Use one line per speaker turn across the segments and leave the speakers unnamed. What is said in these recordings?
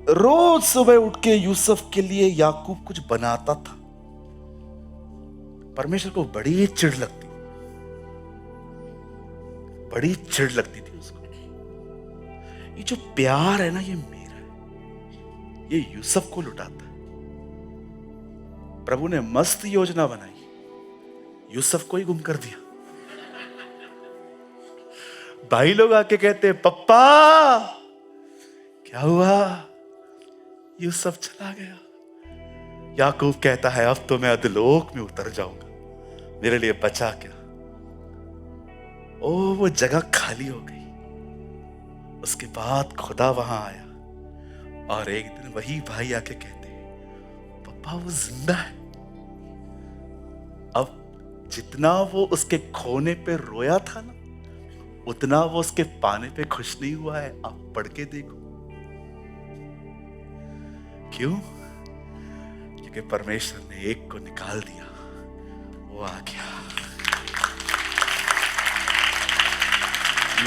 रोज सुबह उठ के यूसुफ के लिए याकूब कुछ बनाता था। परमेश्वर को बड़ी चिढ़ लगती थी उसको। ये जो प्यार है ना, ये मेरा है, ये यूसुफ को लुटाता है। प्रभु ने मस्त योजना बनाई, यूसुफ को ही गुम कर दिया। भाई लोग आके कहते, पप्पा क्या हुआ? यूसुफ चला गया। याकूब कहता है, अब तो मैं अधोलोक में उतर जाऊंगा, मेरे लिए बचा क्या? ओ, वो जगह खाली हो गई। उसके बाद खुदा वहां आया और एक दिन वही भाई आके कहते, पप्पा वो जिंदा है। अब जितना वो उसके खोने पे रोया था ना, उतना वो उसके पाने पे खुश नहीं हुआ है। आप पढ़ के देखो। क्यों? क्योंकि परमेश्वर ने एक को निकाल दिया, वो आ गया।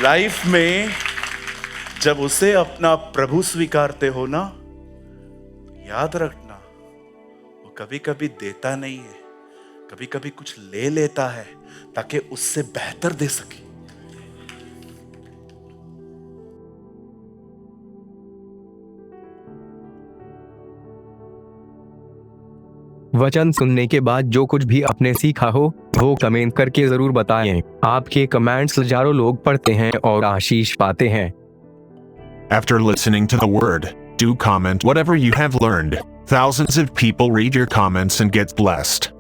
लाइफ में जब उसे अपना प्रभु स्वीकारते हो ना, याद रखना, वो कभी कभी देता नहीं है, कभी कभी कुछ ले लेता है ताकि उससे बेहतर दे सके।
वचन सुनने के बाद जो कुछ भी आपने सीखा हो वो कमेंट करके जरूर बताएं। आपके कमेंट्स हजारों लोग पढ़ते हैं और आशीष पाते हैं।
After listening to the word, do comment whatever you have learned. Thousands of people read your comments and get blessed.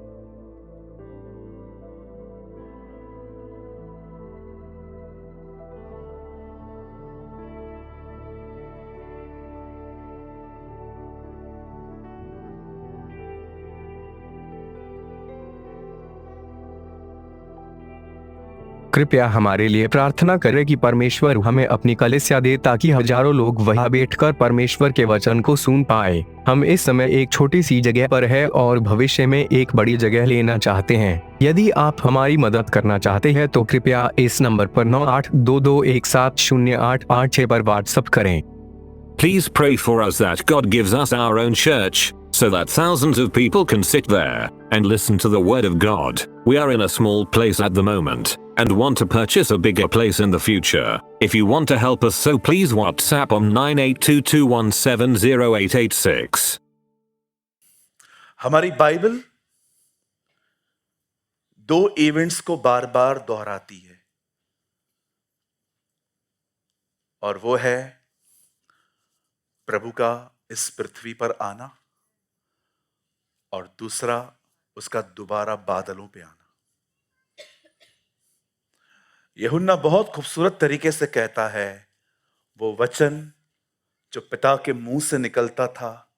कृपया हमारे लिए प्रार्थना करें कि परमेश्वर हमें अपनी कलीसिया दे ताकि हजारों लोग वहां बैठकर परमेश्वर के वचन को सुन पाए। हम इस समय एक छोटी सी जगह पर है और भविष्य में एक बड़ी जगह लेना चाहते हैं। यदि आप हमारी मदद करना चाहते हैं तो कृपया इस नंबर पर 9822170886 पर व्हाट्सएप करें।
Please pray for us that God gives us our own church, so that thousands of people can sit there and listen to the word of God. We are in a small place at the moment and want to purchase a bigger place in the future. If you want to help us, so please WhatsApp on 9822170886.
हमारी Bible दो events को बार बार दोहराती है, और वो है प्रभु का इस पृथ्वी पर आना और दूसरा उसका दोबारा बादलों पे आना। यूहन्ना बहुत खूबसूरत तरीके से कहता है, वो वचन जो पिता के मुंह से निकलता था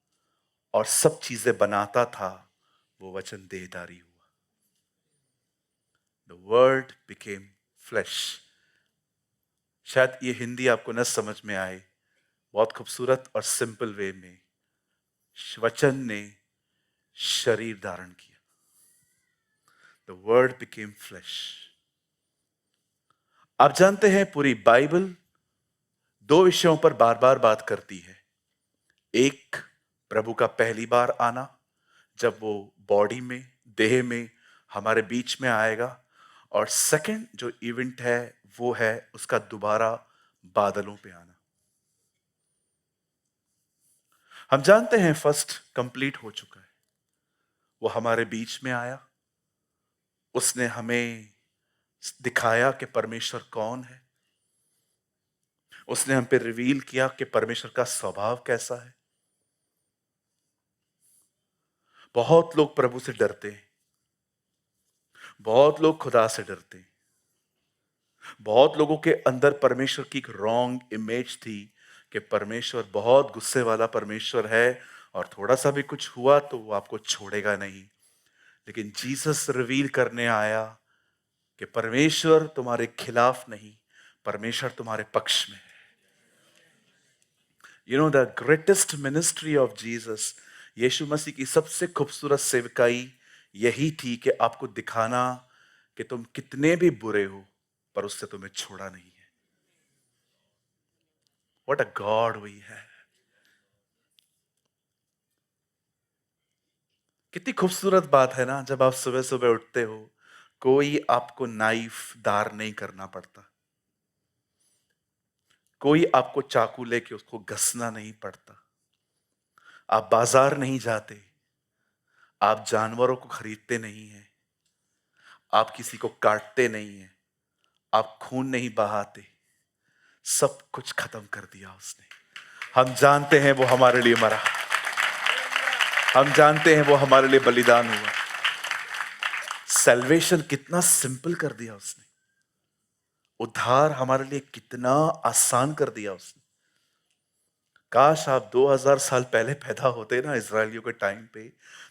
और सब चीजें बनाता था, वो वचन देहधारी हुआ। The word became flesh. शायद ये हिंदी आपको न समझ में आए, बहुत खूबसूरत और सिंपल वे में वचन ने शरीर धारण किया। The word became flesh. आप जानते हैं पूरी बाइबल दो विषयों पर बार बार बात करती है। एक, प्रभु का पहली बार आना, जब वो बॉडी में, देह में हमारे बीच में आएगा, और सेकंड जो इवेंट है वो है उसका दोबारा बादलों पे आना। हम जानते हैं फर्स्ट कंप्लीट हो चुका है, वो हमारे बीच में आया, उसने हमें दिखाया कि परमेश्वर कौन है, उसने हम पे रिवील किया कि परमेश्वर का स्वभाव कैसा है। बहुत लोग प्रभु से डरते हैं, बहुत लोग खुदा से डरते हैं, बहुत लोगों के अंदर परमेश्वर की एक रॉन्ग इमेज थी कि परमेश्वर बहुत गुस्से वाला परमेश्वर है और थोड़ा सा भी कुछ हुआ तो वो आपको छोड़ेगा नहीं। लेकिन जीसस रिवील करने आया कि परमेश्वर तुम्हारे खिलाफ नहीं, परमेश्वर तुम्हारे पक्ष में है। You know the greatest ministry of Jesus, यीशु मसीह की सबसे खूबसूरत सेवकाई यही थी कि आपको दिखाना कि तुम कितने भी बुरे हो पर उससे तुम्हें छोड़ा नहीं है। What a God we have. कितनी खूबसूरत बात है ना, जब आप सुबह सुबह उठते हो, कोई आपको नाइफ दार नहीं करना पड़ता, कोई आपको चाकू लेके उसको घसना नहीं पड़ता, आप बाजार नहीं जाते, आप जानवरों को खरीदते नहीं हैं, आप किसी को काटते नहीं हैं, आप खून नहीं बहाते, सब कुछ खत्म कर दिया उसने। हम जानते हैं वो हमारे लिए मरा, हम जानते हैं वो हमारे लिए बलिदान हुआ। सैल्वेशन कितना सिंपल कर दिया उसने, उद्धार हमारे लिए कितना आसान कर दिया उसने। काश आप 2000 साल पहले पैदा होते ना इजरायलियों के टाइम पे,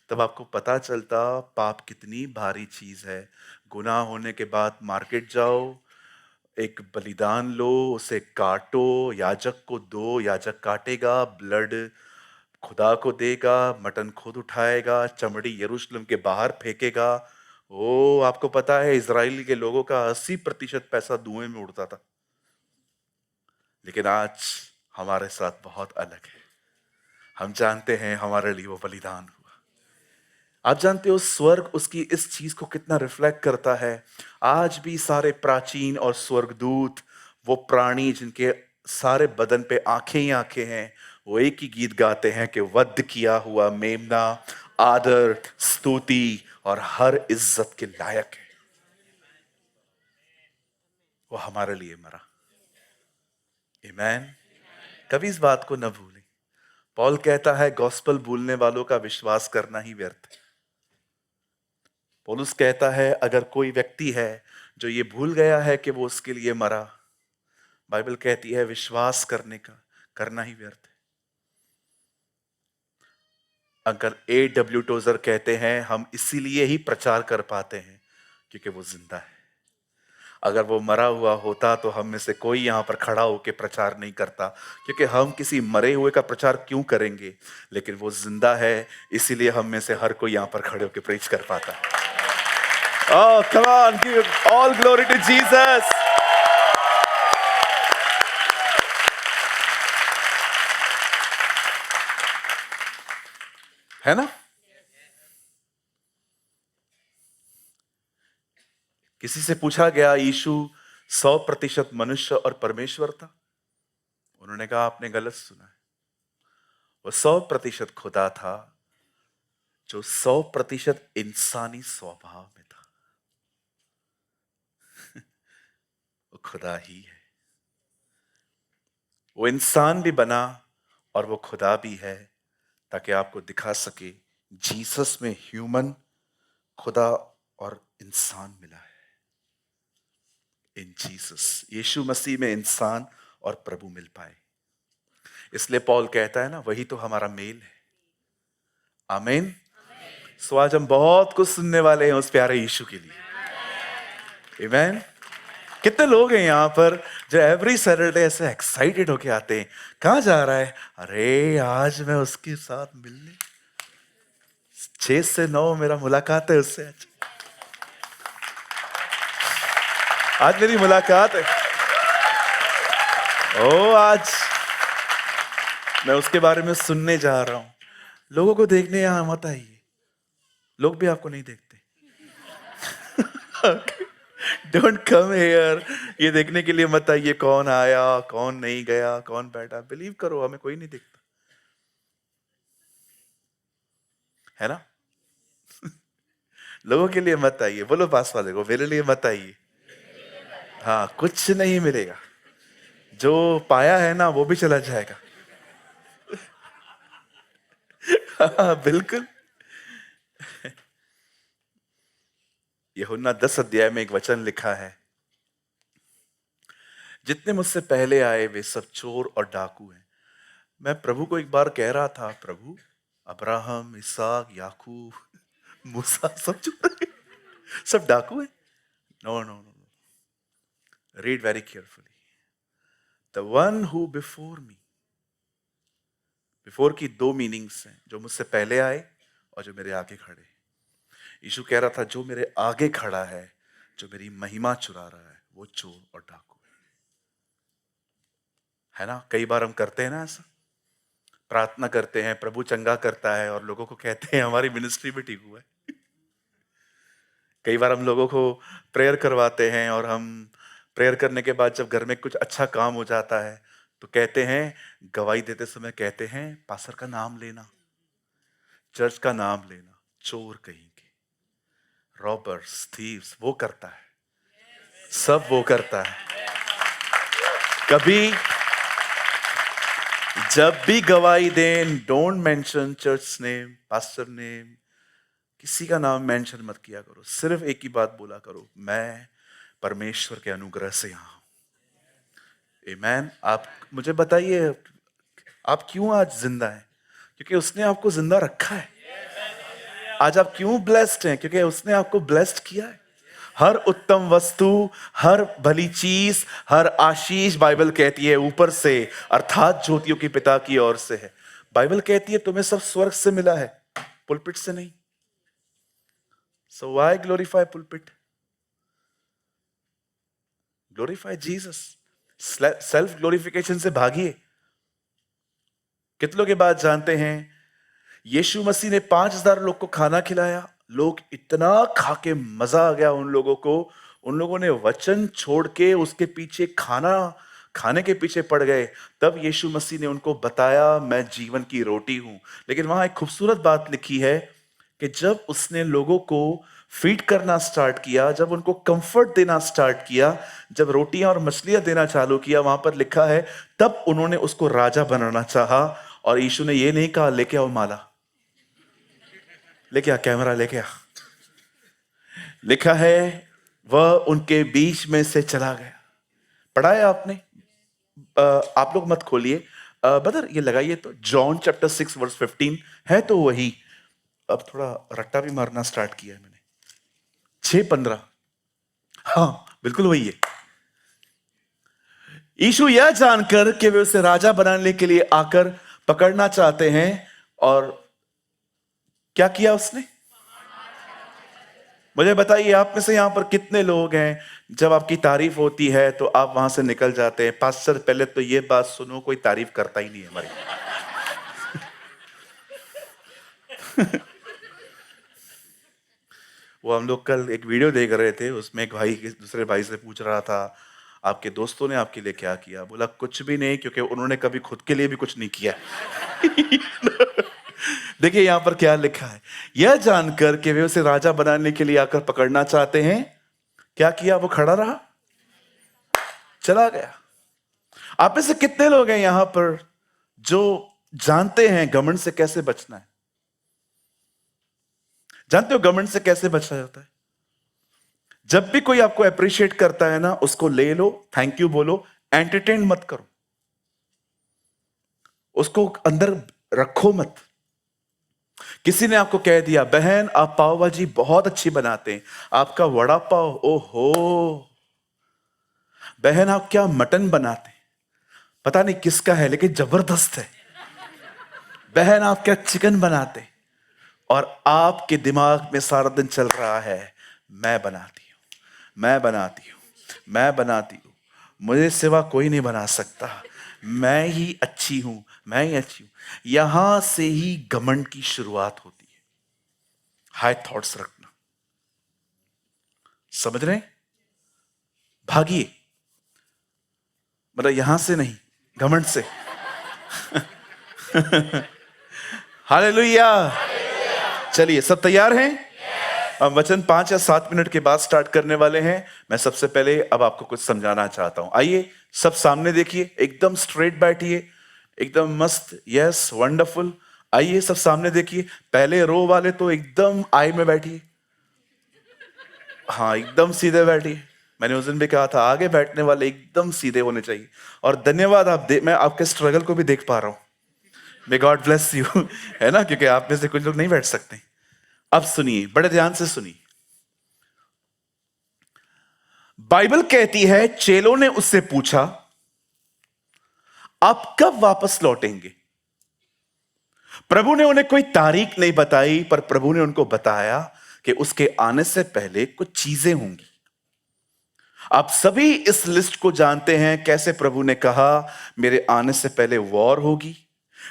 तब आपको पता चलता पाप कितनी भारी चीज है। गुनाह होने के बाद मार्केट जाओ, एक बलिदान लो, उसे काटो, याजक को दो, याजक काटेगा, ब्लड खुदा को देगा, मटन खुद उठाएगा, चमड़ी यरूशलेम के बाहर फेंकेगा। ओ, आपको पता है इजराइल के लोगों का 80% पैसा धुएं में उड़ता था। लेकिन आज हमारे साथ बहुत अलग है। हम जानते हैं हमारे लिए वो बलिदान हुआ। आप जानते हो स्वर्ग उसकी इस चीज को कितना रिफ्लेक्ट करता है। आज भी सारे प्राचीन और स्वर्गदूत, वो प्राणी जिनके सारे बदन पे आंखें ही आंखें हैं, वो एक ही गीत गाते हैं कि वध किया हुआ मेमना आदर, स्तुति और हर इज्जत के लायक है। वो हमारे लिए मरा। आमीन। कभी इस बात को न भूलें। पॉल कहता है गॉस्पेल भूलने वालों का विश्वास करना ही व्यर्थ है। पौलुस कहता है अगर कोई व्यक्ति है जो ये भूल गया है कि वो उसके लिए मरा, बाइबल कहती है विश्वास करना ही व्यर्थ है। Uncle A.W. टोजर कहते हैं हम इसीलिए ही प्रचार कर पाते हैं क्योंकि वो जिंदा है। अगर वो मरा हुआ होता तो हम में से कोई यहां पर खड़ा होकर प्रचार नहीं करता, क्योंकि हम किसी मरे हुए का प्रचार क्यों करेंगे। लेकिन वो जिंदा है, इसीलिए हम में से हर कोई यहां पर खड़े होकर प्रीच कर पाता है। Oh, come on, give all glory to Jesus. है ना? किसी से पूछा गया यीशु 100% मनुष्य और परमेश्वर था? उन्होंने कहा आपने गलत सुना है। वो 100% खुदा था जो 100% इंसानी स्वभाव में था। वो खुदा ही है। वो इंसान भी बना और वो खुदा भी है, ताकि आपको दिखा सके जीसस में ह्यूमन, खुदा और इंसान मिला है। इन जीसस, यीशु मसीह में इंसान और प्रभु मिल पाए। इसलिए पॉल कहता है ना, वही तो हमारा मेल है। आमीन। सो आज हम बहुत कुछ सुनने वाले हैं उस प्यारे यीशु के लिए। आमीन। कितने लोग हैं यहाँ पर जो एवरी सैटरडे ऐसे एक्साइटेड होके आते हैं। कहाँ जा रहा है? अरे आज मैं उसके साथ मिलने 6 से 9 मेरा मुलाकात है उससे। आज मेरी मुलाकात है। ओ, आज मैं उसके बारे में सुनने जा रहा हूं। लोगों को देखने यहां मत आइए, लोग भी आपको नहीं देखते। डोंट कम हियर, ये देखने के लिए मत आइए कौन आया कौन नहीं गया, कौन बैठा। बिलीव करो हमें कोई नहीं देखता, है ना? लोगों के लिए मत आइए। बोलो पास वाले को, मेरे लिए मत आइए। हाँ, कुछ नहीं मिलेगा। जो पाया है ना वो भी चला जाएगा। हाँ, बिल्कुल। यूहन्ना 10 अध्याय में एक वचन लिखा है, जितने मुझसे पहले आए वे सब चोर और डाकू हैं। मैं प्रभु को एक बार कह रहा था, प्रभु अब्राहम, इसहाक, याकूब, मूसा सब चोर हैं, सब डाकू हैं? No no no, read very carefully. The one who before me, before की 2 मीनिंग्स हैं, जो मुझसे पहले आए और जो मेरे आगे खड़े। यीशु कह रहा था जो मेरे आगे खड़ा है, जो मेरी महिमा चुरा रहा है, वो चोर और डाकू है ना? कई बार हम करते हैं ना ऐसा। प्रार्थना करते हैं, प्रभु चंगा करता है और लोगों को कहते हैं हमारी मिनिस्ट्री भी ठीक हुआ है। कई बार हम लोगों को प्रेयर करवाते हैं और हम प्रेयर करने के बाद जब घर में कुछ अच्छा काम हो जाता है तो कहते हैं, गवाही देते समय कहते हैं, पास्टर का नाम लेना, चर्च का नाम लेना, चोर कहीं के, रॉबर्स, थीव्स, वो करता है, सब वो करता है। कभी जब भी गवाही दें, don't mention church name, pastor name, किसी का नाम मेंशन मत किया करो। सिर्फ एक ही बात बोला करो, मैं परमेश्वर के अनुग्रह से यहां हूं। आमीन। आप मुझे बताइए, आप क्यों आज जिंदा हैं? क्योंकि उसने आपको जिंदा रखा है। आज आप क्यों ब्लेस्ड हैं? क्योंकि उसने आपको ब्लेस्ड किया है। हर उत्तम वस्तु, हर भली चीज, हर आशीष बाइबल कहती है ऊपर से, अर्थात ज्योतियों के पिता की ओर से है। बाइबल कहती है तुम्हें सब स्वर्ग से मिला है, पुलपिट से नहीं। So why glorify pulpit? Glorify Jesus. Self glorification से भागिए। कितनों के बाद जानते हैं यीशु मसीह ने 5000 लोग को खाना खिलाया। लोग इतना खा के मजा आ गया उन लोगों को, उन लोगों ने वचन छोड़ के उसके पीछे खाना खाने के पीछे पड़ गए। तब यीशु मसीह ने उनको बताया, मैं जीवन की रोटी हूं। लेकिन वहां एक खूबसूरत बात लिखी है कि जब उसने लोगों को फीड करना स्टार्ट किया, जब उनको कंफर्ट देना स्टार्ट किया, जब रोटियां और मछलियां देना चालू किया, वहां पर लिखा है तब उन्होंने उसको राजा बनाना चाहा। और यीशु ने ये नहीं कहा लेके आओ माला, लेके आ कैमरा, लेके आ। लिखा है वह उनके बीच में से चला गया। पढ़ा है आपने? आप लोग मत खोलिए, बदर ये लगाइए तो, जॉन चैप्टर 6 वर्स 15 है तो वही। अब थोड़ा रट्टा भी मारना स्टार्ट किया है मैंने। 6:15, हाँ बिल्कुल वही है। यीशु यह जानकर कि वे उसे राजा बनाने के लिए आकर पकड़ना चाहते हैं, और क्या किया उसने? मुझे बताइए, आप में से यहां पर कितने लोग हैं जब आपकी तारीफ होती है तो आप वहां से निकल जाते हैं, पास्टर पहले तो ये बात सुनो, कोई तारीफ करता ही नहीं है हमारी। वो हम लोग कल एक वीडियो देख रहे थे, उसमें एक भाई दूसरे भाई से पूछ रहा था, आपके दोस्तों ने आपके लिए क्या किया? बोला कुछ भी नहीं, क्योंकि उन्होंने कभी खुद के लिए भी कुछ नहीं किया। देखिए यहां पर क्या लिखा है, यह जानकर कि वे उसे राजा बनाने के लिए आकर पकड़ना चाहते हैं, क्या किया? वो खड़ा रहा, चला गया। आप में से कितने लोग हैं यहां पर जो जानते हैं घमंड से कैसे बचना है? जानते हो घमंड से कैसे बचा जाता है? जब भी कोई आपको अप्रिशिएट करता है ना, उसको ले लो, थैंक यू बोलो, एंटरटेन मत करो, उसको अंदर रखो मत। किसी ने आपको कह दिया, बहन आप पाव भाजी बहुत अच्छी बनाते हैं, आपका वड़ा पाव, ओहो बहन आप क्या मटन बनाते हैं, पता नहीं किसका है लेकिन जबरदस्त है। बहन आप क्या चिकन बनाते हैं, और आपके दिमाग में सारा दिन चल रहा है, मैं बनाती हूं, मैं बनाती हूं, मैं बनाती हूं, मुझे सिवा कोई नहीं बना सकता, मैं ही अच्छी हूं, मैं ही अच्छी हूं। यहां से ही घमंड की शुरुआत होती है। हाई थॉट्स रखना, समझ रहे हैं? भागिए, मतलब यहां से नहीं, घमंड से। हालेलुया। चलिए सब तैयार हैं? अब वचन 5 या 7 मिनट के बाद स्टार्ट करने वाले हैं। मैं सबसे पहले अब आपको कुछ समझाना चाहता हूं। आइए सब सामने देखिए, एकदम स्ट्रेट बैठिए, एकदम मस्त, यस वंडरफुल। आइए सब सामने देखिए। पहले रो वाले तो एकदम आई में बैठिए, हाँ एकदम सीधे बैठिए। मैंने उस दिन भी कहा था आगे बैठने वाले एकदम सीधे होने चाहिए। और धन्यवाद, मैं आपके स्ट्रगल को भी देख पा रहा हूं। मे गॉड ब्लेस यू, है ना, क्योंकि आप में से कुछ लोग नहीं बैठ सकते। अब सुनिए, बड़े ध्यान से सुनिए। बाइबल कहती है चेलों ने उससे पूछा आप कब वापस लौटेंगे? प्रभु ने उन्हें कोई तारीख नहीं बताई, पर प्रभु ने उनको बताया कि उसके आने से पहले कुछ चीजें होंगी। आप सभी इस लिस्ट को जानते हैं, कैसे प्रभु ने कहा मेरे आने से पहले वॉर होगी,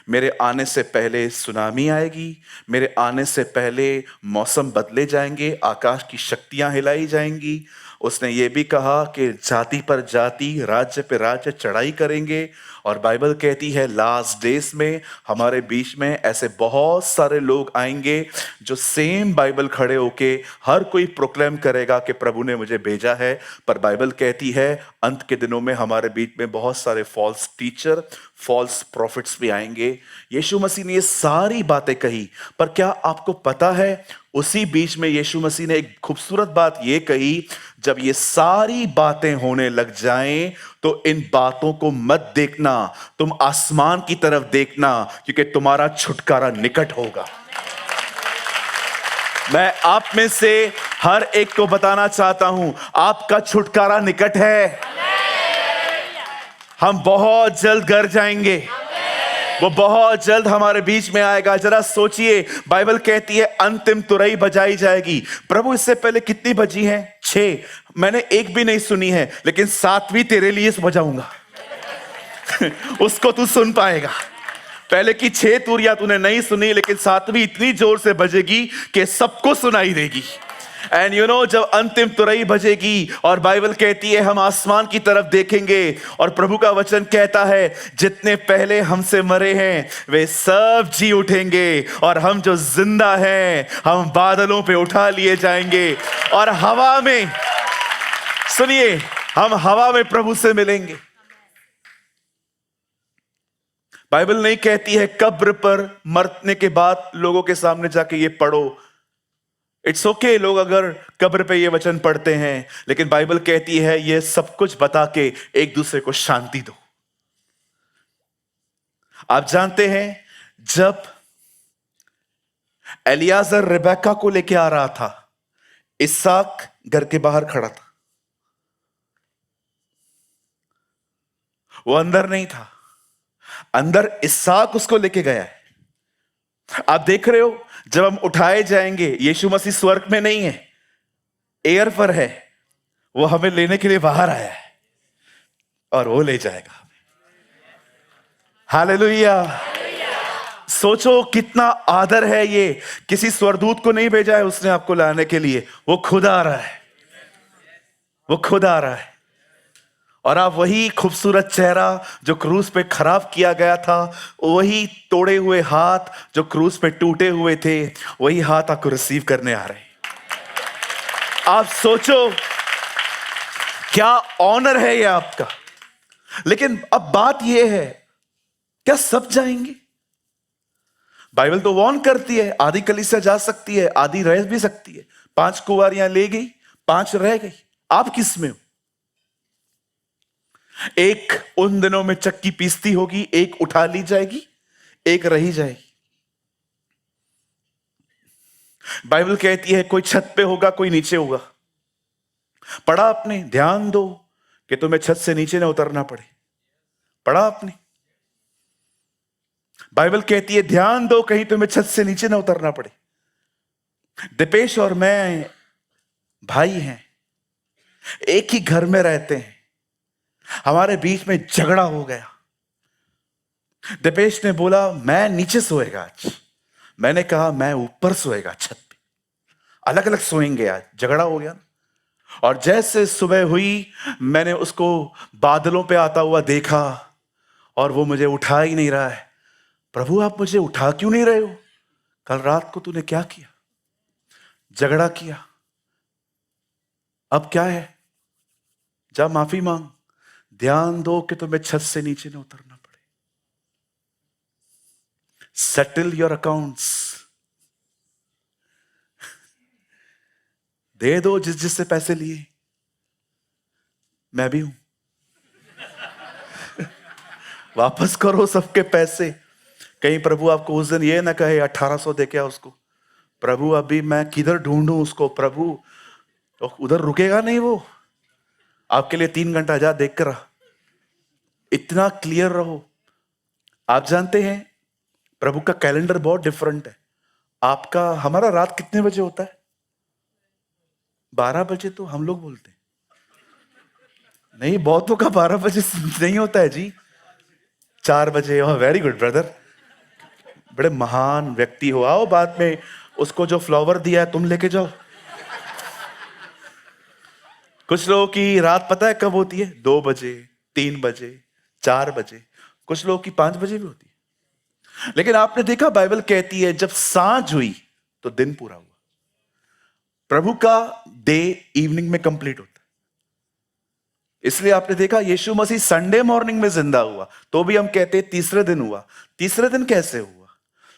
मेरे आने से पहले सुनामी आएगी, मेरे आने से पहले मौसम बदले जाएंगे, आकाश की शक्तियां हिलाई जाएंगी। उसने ये भी कहा कि जाति पर जाति, राज्य पे राज्य चढ़ाई करेंगे। और बाइबल कहती है लास्ट डेज में हमारे बीच में ऐसे बहुत सारे लोग आएंगे जो सेम बाइबल खड़े होके हर कोई प्रोक्लेम करेगा कि प्रभु ने मुझे भेजा है। पर बाइबल कहती है अंत के दिनों में हमारे बीच में बहुत सारे फॉल्स टीचर, फॉल्स प्रॉफिट्स भी आएंगे। यीशु मसीह ने ये सारी बातें कही, पर क्या आपको पता है उसी बीच में यीशु मसीह ने एक खूबसूरत बात ये कही, जब ये सारी बातें होने लग जाएं तो इन बातों को मत देखना, तुम आसमान की तरफ देखना, क्योंकि तुम्हारा छुटकारा निकट होगा। मैं आप में से हर एक को बताना चाहता हूं, आपका छुटकारा निकट है। हम बहुत जल्द घर जाएंगे, वो बहुत जल्द हमारे बीच में आएगा। जरा सोचिए, बाइबल कहती है अंतिम तुरई बजाई जाएगी। प्रभु इससे पहले कितनी बजी हैं? 6। मैंने एक भी नहीं सुनी है, लेकिन 7वीं तेरे लिए बजाऊंगा। उसको तू सुन पाएगा। पहले की 6 तुरियां तूने नहीं सुनी, लेकिन 7वीं इतनी जोर से बजेगी कि सबको सुनाई देगी। एंड यू नो, जब अंतिम तुरई बजेगी और बाइबल कहती है हम आसमान की तरफ देखेंगे और प्रभु का वचन कहता है जितने पहले हमसे मरे हैं वे सब जी उठेंगे, और हम जो जिंदा हैं हम बादलों पे उठा लिए जाएंगे और हवा में, सुनिए, हम हवा में प्रभु से मिलेंगे। बाइबल नहीं कहती है कब्र पर मरने के बाद लोगों के सामने जाके ये पढ़ो। इट्स ओके लोग अगर कब्र पे ये वचन पढ़ते हैं, लेकिन बाइबल कहती है ये सब कुछ बता के एक दूसरे को शांति दो। आप जानते हैं जब एलियाजर रिबेका को लेके आ रहा था, इसहाक घर के बाहर खड़ा था, वो अंदर नहीं था, अंदर इसहाक उसको लेके गया है। आप देख रहे हो, जब हम उठाए जाएंगे, यीशु मसीह स्वर्ग में नहीं है, एयर पर है, वो हमें लेने के लिए बाहर आया है और वो ले जाएगा। हालेलुया। सोचो कितना आदर है ये। किसी स्वर्गदूत को नहीं भेजा है उसने आपको लाने के लिए, वो खुद आ रहा है, वो खुद आ रहा है। और आप वही खूबसूरत चेहरा जो क्रूस पे खराब किया गया था, वही तोड़े हुए हाथ जो क्रूस पे टूटे हुए थे, वही हाथ आपको रिसीव करने आ रहे हैं। आप सोचो क्या ऑनर है ये आपका। लेकिन अब बात ये है, क्या सब जाएंगे? बाइबल तो वार्न करती है आधी कलीसिया जा सकती है, आधी रह भी सकती है। 5 कुंवारियां ले गई, 5 रह गई। आप किस में हो? एक उन दिनों में चक्की पीसती होगी, एक उठा ली जाएगी, एक रही जाएगी। बाइबल कहती है कोई छत पे होगा, कोई नीचे होगा। पढ़ा आपने? ध्यान दो कि तुम्हें छत से नीचे ना उतरना पड़े। पढ़ा आपने? बाइबल कहती है ध्यान दो कहीं तुम्हें छत से नीचे ना उतरना पड़े। दीपेश और मैं भाई हैं, एक ही घर में रहते हैं, हमारे बीच में झगड़ा हो गया। दीपेश ने बोला मैं नीचे सोएगा आज, मैंने कहा मैं ऊपर सोएगा छत पे, अलग अलग सोएंगे आज। झगड़ा हो गया। और जैसे सुबह हुई मैंने उसको बादलों पे आता हुआ देखा और वो मुझे उठा ही नहीं रहा है। प्रभु आप मुझे उठा क्यों नहीं रहे हो? कल रात को तूने क्या किया? झगड़ा किया। अब क्या है? जा माफी मांग। ध्यान दो कि तुम्हें छत से नीचे न उतरना पड़े। Settle your accounts. दे दो जिससे पैसे लिए। मैं भी हूं। वापस करो सबके पैसे। कहीं प्रभु आपको उस दिन ये ना कहे 1800 दे के आ उसको। प्रभु अभी मैं किधर ढूंढूं उसको? प्रभु तो उधर रुकेगा नहीं वो। आपके लिए 3 घंटा जा देख कर। इतना क्लियर रहो। आप जानते हैं प्रभु का कैलेंडर बहुत डिफरेंट है। आपका, हमारा रात कितने बजे होता है? 12 बजे तो हम लोग बोलते हैं। नहीं, बहुतों का 12 बजे नहीं होता है जी, 4 बजे। Very good brother. बड़े महान व्यक्ति हो, आओ बाद में उसको जो फ्लावर दिया है तुम लेके जाओ। कुछ लोगों की रात पता है कब होती है? 2 बजे, 3 बजे, 4 बजे, कुछ लोगों की 5 बजे भी होती है। लेकिन आपने देखा बाइबल कहती है जब सांझ हुई तो दिन पूरा हुआ। प्रभु का डे इवनिंग में कंप्लीट होता है। इसलिए आपने देखा यीशु मसीह संडे मॉर्निंग में जिंदा हुआ तो भी हम कहते हैं तीसरे दिन हुआ। तीसरे दिन कैसे हुआ?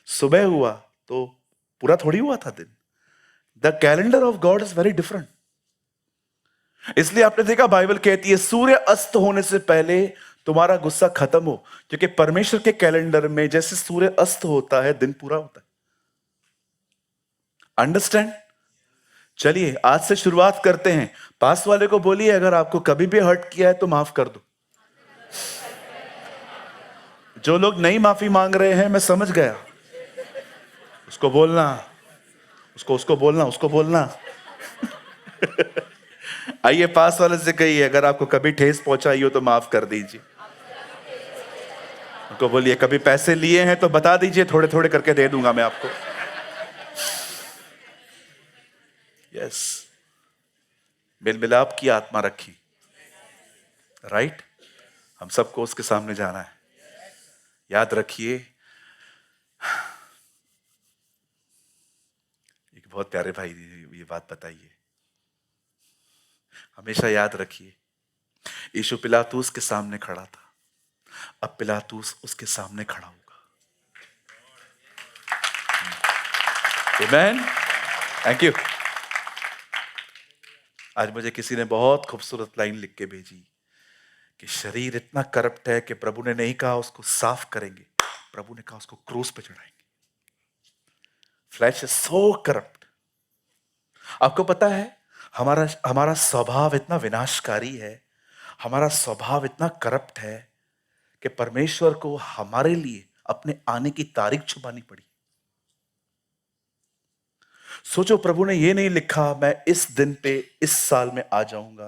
सुबह हुआ तो पूरा थोड़ी हुआ था दिन। The calendar of God is very different. इसलिए आपने देखा बाइबल कहती है सूर्य अस्त होने से पहले तुम्हारा गुस्सा खत्म हो, क्योंकि परमेश्वर के कैलेंडर में जैसे सूर्य अस्त होता है दिन पूरा होता है। अंडरस्टैंड? चलिए आज से शुरुआत करते हैं। पास वाले को बोलिए अगर आपको कभी भी हर्ट किया है तो माफ कर दो। जो लोग नई माफी मांग रहे हैं मैं समझ गया, उसको बोलना, उसको बोलना। आइए पास वाले से कहिए अगर आपको कभी ठेस पहुंचाई हो तो माफ कर दीजिए। उनको बोलिए कभी पैसे लिए हैं तो बता दीजिए, थोड़े थोड़े करके दे दूंगा मैं आपको। यस, मेल मिलाप की आत्मा रखी, राइट? हम सबको उसके सामने जाना है। याद रखिए, एक बहुत प्यारे भाई ने ये बात बताई है, हमेशा याद रखिए, यीशु पिलातूस के सामने खड़ा था, अब पिलातूस उसके सामने खड़ा होगा। आमीन। Thank you. आज मुझे किसी ने बहुत खूबसूरत लाइन लिख के भेजी कि शरीर इतना करप्ट है कि प्रभु ने नहीं कहा उसको साफ करेंगे, प्रभु ने कहा उसको क्रूस पे चढ़ाएंगे। Flesh is so corrupt. आपको पता है हमारा स्वभाव इतना विनाशकारी है, हमारा स्वभाव इतना करप्ट है कि परमेश्वर को हमारे लिए अपने आने की तारीख छुपानी पड़ी। सोचो, प्रभु ने ये नहीं लिखा मैं इस दिन पे इस साल में आ जाऊंगा,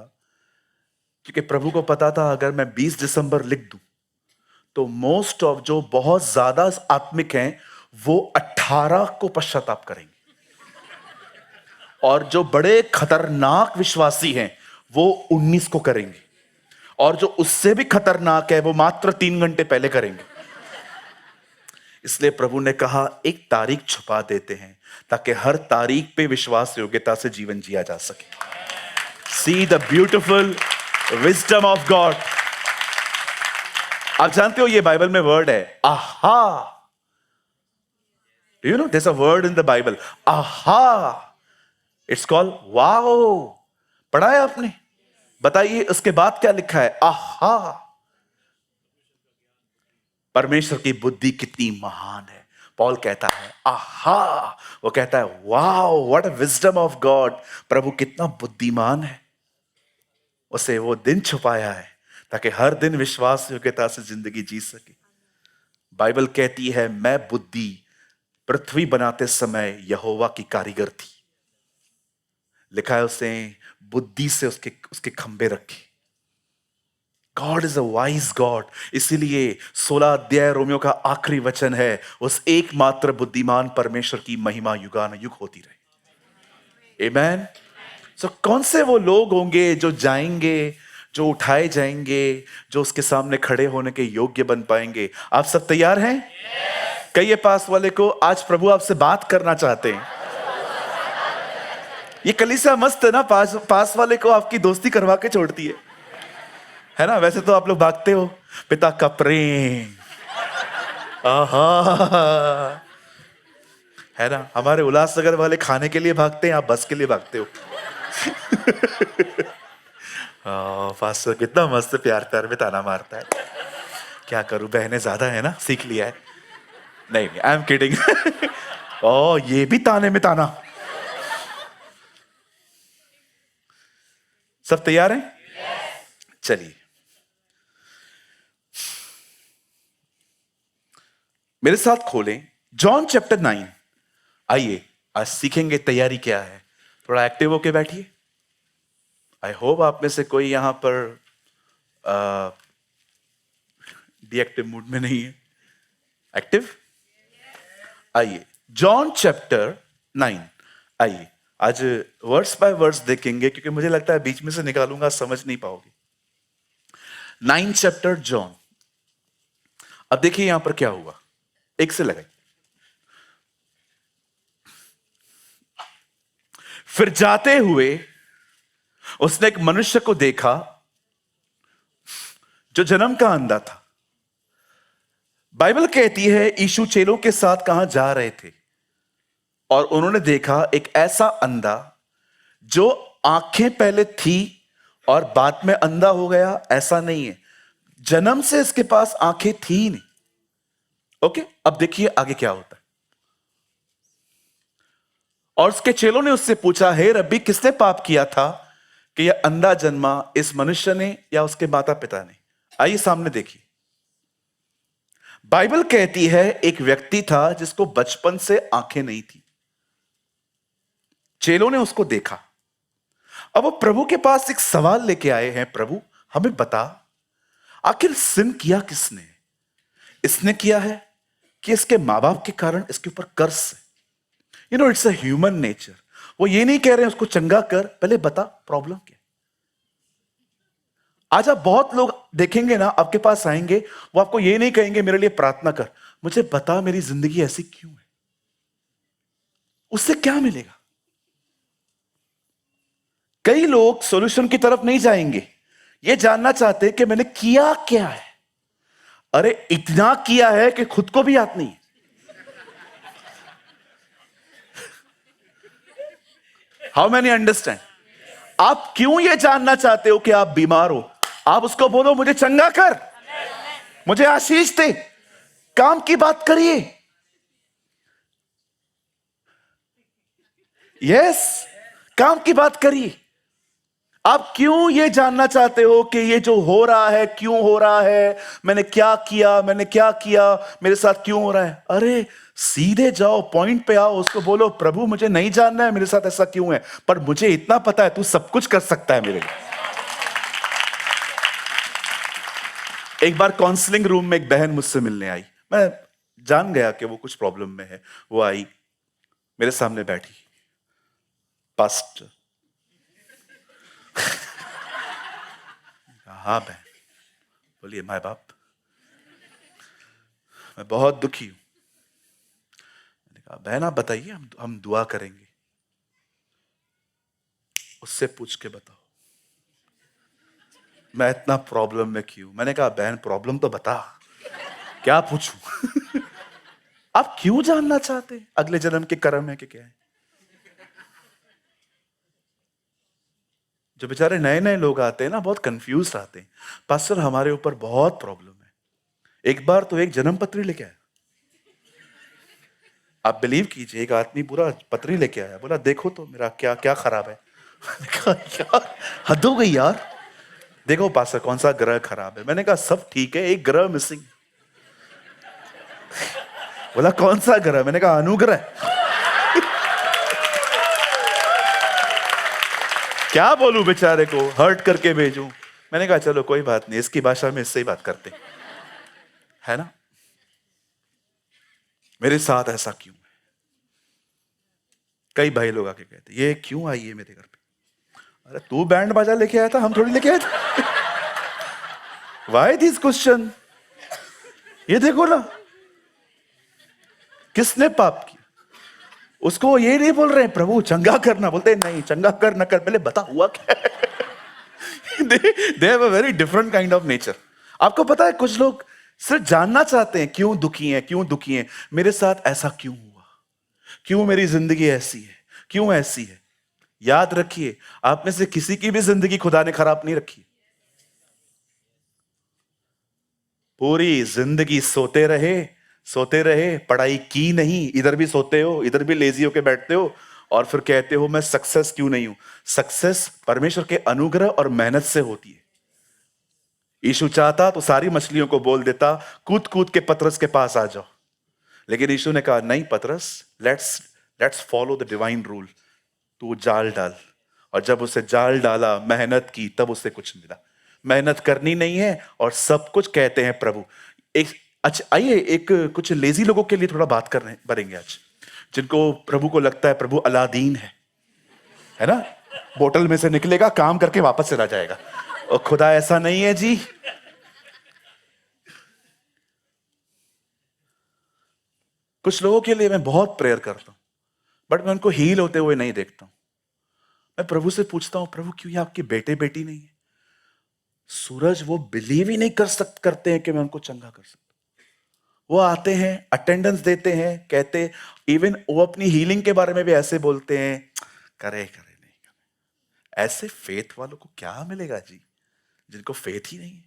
क्योंकि प्रभु को पता था अगर मैं 20 दिसंबर लिख दूं तो मोस्ट ऑफ जो बहुत ज्यादा आत्मिक हैं वो 18 को पश्चाताप करेंगे, और जो बड़े खतरनाक विश्वासी हैं वो 19 को करेंगे, और जो उससे भी खतरनाक है वो मात्र 3 घंटे पहले करेंगे। इसलिए प्रभु ने कहा एक तारीख छुपा देते हैं ताकि हर तारीख पे विश्वास योग्यता से जीवन जिया जा सके। See the beautiful wisdom of God. आप जानते हो ये बाइबल में वर्ड है आहा। Do you know there is a word in the Bible aha, it's called wow. पढ़ा है आपने? बताइए उसके बाद क्या लिखा है? आहा। परमेश्वर की बुद्धि कितनी महान है। पॉल कहता है आहा, वो कहता है wow what a wisdom of God. प्रभु कितना बुद्धिमान है, उसे वो दिन छुपाया है ताकि हर दिन विश्वास योग्यता से जिंदगी जी सके। बाइबल कहती है मैं बुद्धि पृथ्वी बनाते समय यहोवा की कारीगर थी। लिखा है उसे बुद्धि से उसके खंबे रखे। God is a wise God. इसीलिए 16 अध्याय रोमियो का आखिरी वचन है उस एकमात्र बुद्धिमान परमेश्वर की महिमा युगानुयुग होती रहे। आमीन। सो कौन से वो लोग होंगे जो जाएंगे, जो उठाए जाएंगे, जो उसके सामने खड़े होने के योग्य बन पाएंगे? आप सब तैयार हैं? कहिए पास वाले को आज प्रभु आपसे बात करना चाहते हैं। ये कलीसिया मस्त है ना, पास वाले को आपकी दोस्ती करवा के छोड़ती है ना? वैसे तो आप लोग भागते हो पिता का प्रेम, आहा, है ना? हमारे उल्लासनगर वाले खाने के लिए भागते हैं, आप बस के लिए भागते हो। पास्टर कितना मस्त प्यार प्यार में ताना मारता है। क्या करूं, बहनें ज्यादा है ना, सीख लिया है। नहीं आई एम किडिंग। ओ ये भी ताने में ताना। सब तैयार हैं? चलिए मेरे साथ खोलें जॉन चैप्टर 9। आइए आज सीखेंगे तैयारी क्या है। थोड़ा एक्टिव होके बैठिए। आई होप आप में से कोई यहां पर डीएक्टिव मूड में नहीं है। एक्टिव? आइए जॉन चैप्टर 9। आइए आज वर्स बाय वर्स देखेंगे, क्योंकि मुझे लगता है बीच में से निकालूंगा समझ नहीं पाओगे। 9 चैप्टर जॉन। अब देखिए यहां पर क्या हुआ, एक से लगाई। फिर जाते हुए उसने एक मनुष्य को देखा जो जन्म का अंधा था। बाइबल कहती है यीशु चेलों के साथ कहां जा रहे थे और उन्होंने देखा एक ऐसा अंधा जो आंखें पहले थी और बाद में अंधा हो गया, ऐसा नहीं है। जन्म से इसके पास आंखें थी ही नहीं। ओके, अब देखिए आगे क्या होता है। और उसके चेलों ने उससे पूछा, हे रब्बी, किसने पाप किया था कि यह अंधा जन्मा, इस मनुष्य ने या उसके माता पिता ने? आइए सामने देखिए। बाइबल कहती है एक व्यक्ति था जिसको बचपन से आंखें नहीं थी। चेलों ने उसको देखा। अब वो प्रभु के पास एक सवाल लेके आए हैं, प्रभु हमें बता, आखिर सिन किया किसने? इसने किया है कि इसके मां बाप के कारण इसके ऊपर कर्ज है? You no, it's a human nature. वो ये नहीं कह रहे हैं उसको चंगा कर, पहले बता प्रॉब्लम क्या है। आज आप बहुत लोग देखेंगे ना, आपके पास आएंगे, वो आपको ये नहीं कहेंगे मेरे लिए प्रार्थना कर, मुझे बता मेरी जिंदगी ऐसी क्यों है। उससे क्या मिलेगा? कई लोग सॉल्यूशन की तरफ नहीं जाएंगे, ये जानना चाहते हैं कि मैंने किया क्या है। अरे इतना किया है कि खुद को भी याद नहीं है। How many understand? आप क्यों ये जानना चाहते हो कि आप बीमार हो? आप उसको बोलो मुझे चंगा कर, मुझे आशीष दे, काम की बात करिए। यस, काम की बात करिए। आप क्यों ये जानना चाहते हो कि ये जो हो रहा है क्यों हो रहा है, मैंने क्या किया, मैंने क्या किया, मेरे साथ क्यों हो रहा है? अरे सीधे जाओ, पॉइंट पे आओ, उसको बोलो प्रभु मुझे नहीं जानना है मेरे साथ ऐसा क्यों है, पर मुझे इतना पता है तू सब कुछ कर सकता है मेरे लिए। एक बार काउंसलिंग रूम में एक बहन मुझसे मिलने आई। मैं जान गया कि वो कुछ प्रॉब्लम में है। वो आई, मेरे सामने बैठी, पास्टर। हाँ बहन, बोलिए। माय बाप, मैं बहुत दुखी हूं। मैंने कहा बहन आप बताइए, हम दुआ करेंगे। उससे पूछ के बताओ मैं इतना प्रॉब्लम में क्यों। मैंने कहा बहन प्रॉब्लम तो बता, क्या पूछूं? आप क्यों जानना चाहते हैं अगले जन्म के कर्म है कि क्या है? जो बेचारे नए नए लोग आते हैं ना, बहुत कंफ्यूज आते हैं, पास्टर हमारे ऊपर बहुत प्रॉब्लम है। एक बार तो एक जन्म पत्री लेके आया, आप बिलीव कीजिए, एक आदमी पूरा पत्री लेके आया, बोला देखो तो मेरा क्या क्या खराब है। मैंने कहा यार हद हो गई यार, देखो पास्टर कौन सा ग्रह खराब है। मैंने कहा सब ठीक है, एक ग्रह मिसिंग। बोला कौन सा ग्रह? मैंने कहा अनुग्रह। क्या बोलूं बेचारे को, हर्ट करके भेजूं? मैंने कहा चलो कोई बात नहीं, इसकी भाषा में इससे ही बात करते है ना। मेरे साथ ऐसा क्यों है? कई भाई लोग आके कहते ये क्यों आई है मेरे घर पे? अरे तू बैंड बाजा लेके आया था, हम थोड़ी लेके आए थे। Why this question? ये देखो ना, किसने पाप किया? उसको ये नहीं बोल रहे प्रभु चंगा करना, बोलते नहीं चंगा कर न कर, पहले बता हुआ क्या है। they have a very different kind of nature। आपको पता है कुछ लोग सिर्फ जानना चाहते हैं क्यों दुखी हैं, क्यों दुखी हैं, मेरे साथ ऐसा क्यों हुआ, क्यों मेरी जिंदगी ऐसी है, क्यों ऐसी है। याद रखिए आप में से किसी की भी जिंदगी खुदा ने खराब नहीं रखी। पूरी जिंदगी सोते रहे, पढ़ाई की नहीं, इधर भी सोते हो, इधर भी लेजी होके बैठते हो, और फिर कहते हो मैं सक्सेस क्यों नहीं हूं। सक्सेस परमेश्वर के अनुग्रह और मेहनत से होती है। यीशु चाहता तो सारी मछलियों को बोल देता कूद कूद के पतरस के पास आ जाओ, लेकिन यीशु ने कहा नहीं पतरस, let's follow the divine rule, तू जाल डाल। और जब उसे जाल डाला, मेहनत की, तब उसे कुछ मिला। मेहनत करनी नहीं है और सब कुछ कहते हैं प्रभु। एक अच्छा आइए एक कुछ लेजी लोगों के लिए थोड़ा बात करने करेंगे आज, जिनको प्रभु को लगता है प्रभु अलादीन है ना, बोतल में से निकलेगा, काम करके वापस चला जाएगा। और खुदा ऐसा नहीं है जी। कुछ लोगों के लिए मैं बहुत प्रेयर करता हूं, बट मैं उनको हील होते हुए नहीं देखता हूं। मैं प्रभु से पूछता हूं, प्रभु क्यों ये आपके बेटे बेटी नहीं है? सूरज वो बिलीव ही नहीं करते हैं कि मैं उनको चंगा कर सकता। वो आते हैं, अटेंडेंस देते हैं, कहते, इवन वो अपनी हीलिंग के बारे में भी ऐसे बोलते हैं, करे नहीं करे। ऐसे फेथ वालों को क्या मिलेगा जी, जिनको फेथ ही नहीं है?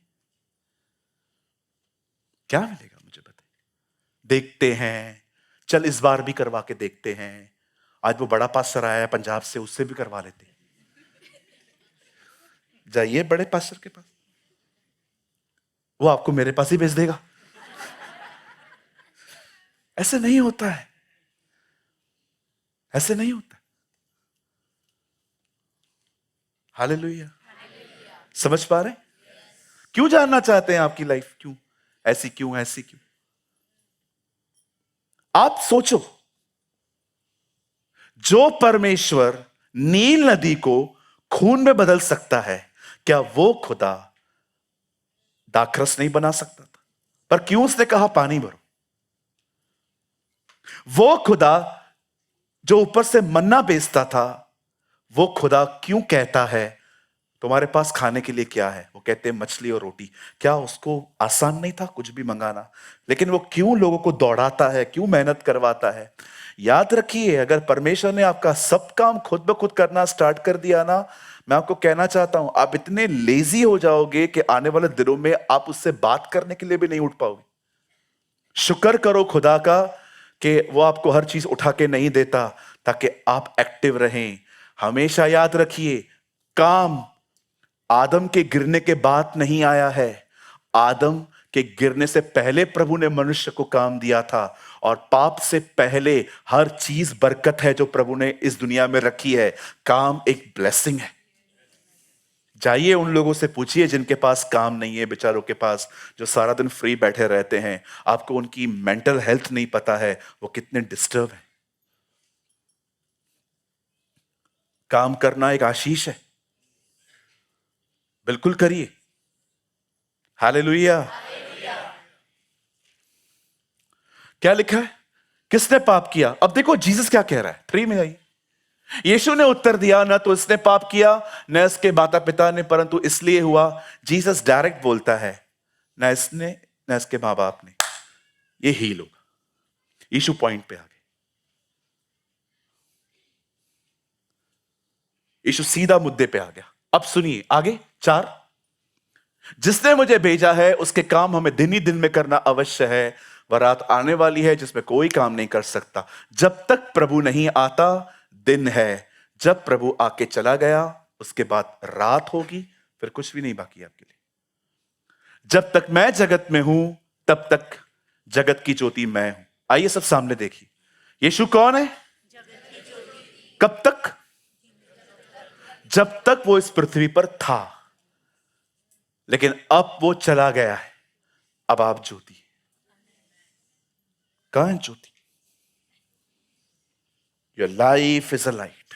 क्या मिलेगा मुझे बताइए। देखते हैं, चल इस बार भी करवा के देखते हैं। आज वो बड़ा पास्टर आया है पंजाब से, उससे भी करवा लेते हैं। जाइए बड़े पास्टर के पास, वो आपको मेरे पास ही भेज देगा। ऐसे नहीं होता है, ऐसे नहीं होता। हालेलुया। समझ पा रहे? क्यों जानना चाहते हैं आपकी लाइफ क्यों ऐसी, क्यों ऐसी, क्यों? आप सोचो, जो परमेश्वर नील नदी को खून में बदल सकता है, क्या वो खुदा दाखरस नहीं बना सकता था? पर क्यों उसने कहा पानी भरो? वो खुदा जो ऊपर से मन्ना बेचता था, वो खुदा क्यों कहता है तुम्हारे पास खाने के लिए क्या है? वो कहते हैं मछली और रोटी। क्या उसको आसान नहीं था कुछ भी मंगाना? लेकिन वो क्यों लोगों को दौड़ाता है, क्यों मेहनत करवाता है? याद रखिए, अगर परमेश्वर ने आपका सब काम खुद ब खुद करना स्टार्ट कर दिया ना, मैं आपको कहना चाहता हूं, आप इतने लेजी हो जाओगे कि आने वाले दिनों में आप उससे बात करने के लिए भी नहीं उठ पाओगे। शुक्र करो खुदा का कि वो आपको हर चीज उठा के नहीं देता, ताकि आप एक्टिव रहें। हमेशा याद रखिए, काम आदम के गिरने के बाद नहीं आया है। आदम के गिरने से पहले प्रभु ने मनुष्य को काम दिया था, और पाप से पहले हर चीज बरकत है जो प्रभु ने इस दुनिया में रखी है। काम एक ब्लेसिंग है। जाइए उन लोगों से पूछिए जिनके पास काम नहीं है, बेचारों के पास, जो सारा दिन फ्री बैठे रहते हैं। आपको उनकी मेंटल हेल्थ नहीं पता है, वो कितने डिस्टर्ब है। काम करना एक आशीष है, बिल्कुल करिए। हालेलुया। क्या लिखा है? किसने पाप किया? अब देखो जीसस क्या कह रहा है, 3 में आइए। यीशु ने उत्तर दिया, न तो इसने पाप किया न इसके माता पिता ने, परंतु इसलिए हुआ। जीसस डायरेक्ट बोलता है, न इसने न इसके मां बाप ने, ये ही लोग। यीशु पॉइंट पे आ गए। यीशु सीधा मुद्दे पे आ गया। अब सुनिए आगे 4, जिसने मुझे भेजा है उसके काम हमें दिन ही दिन में करना अवश्य है। वह रात आने वाली है जिसमें कोई काम नहीं कर सकता। जब तक प्रभु नहीं आता दिन है, जब प्रभु आके चला गया उसके बाद रात होगी, फिर कुछ भी नहीं बाकी आपके लिए। जब तक मैं जगत में हूं तब तक जगत की ज्योति मैं हूं। आइए सब सामने देखिए, यीशु कौन है? कब तक? जब तक वो इस पृथ्वी पर था, लेकिन अब वो चला गया है। अब आप ज्योति। कहां है ज्योति? Your life is a light.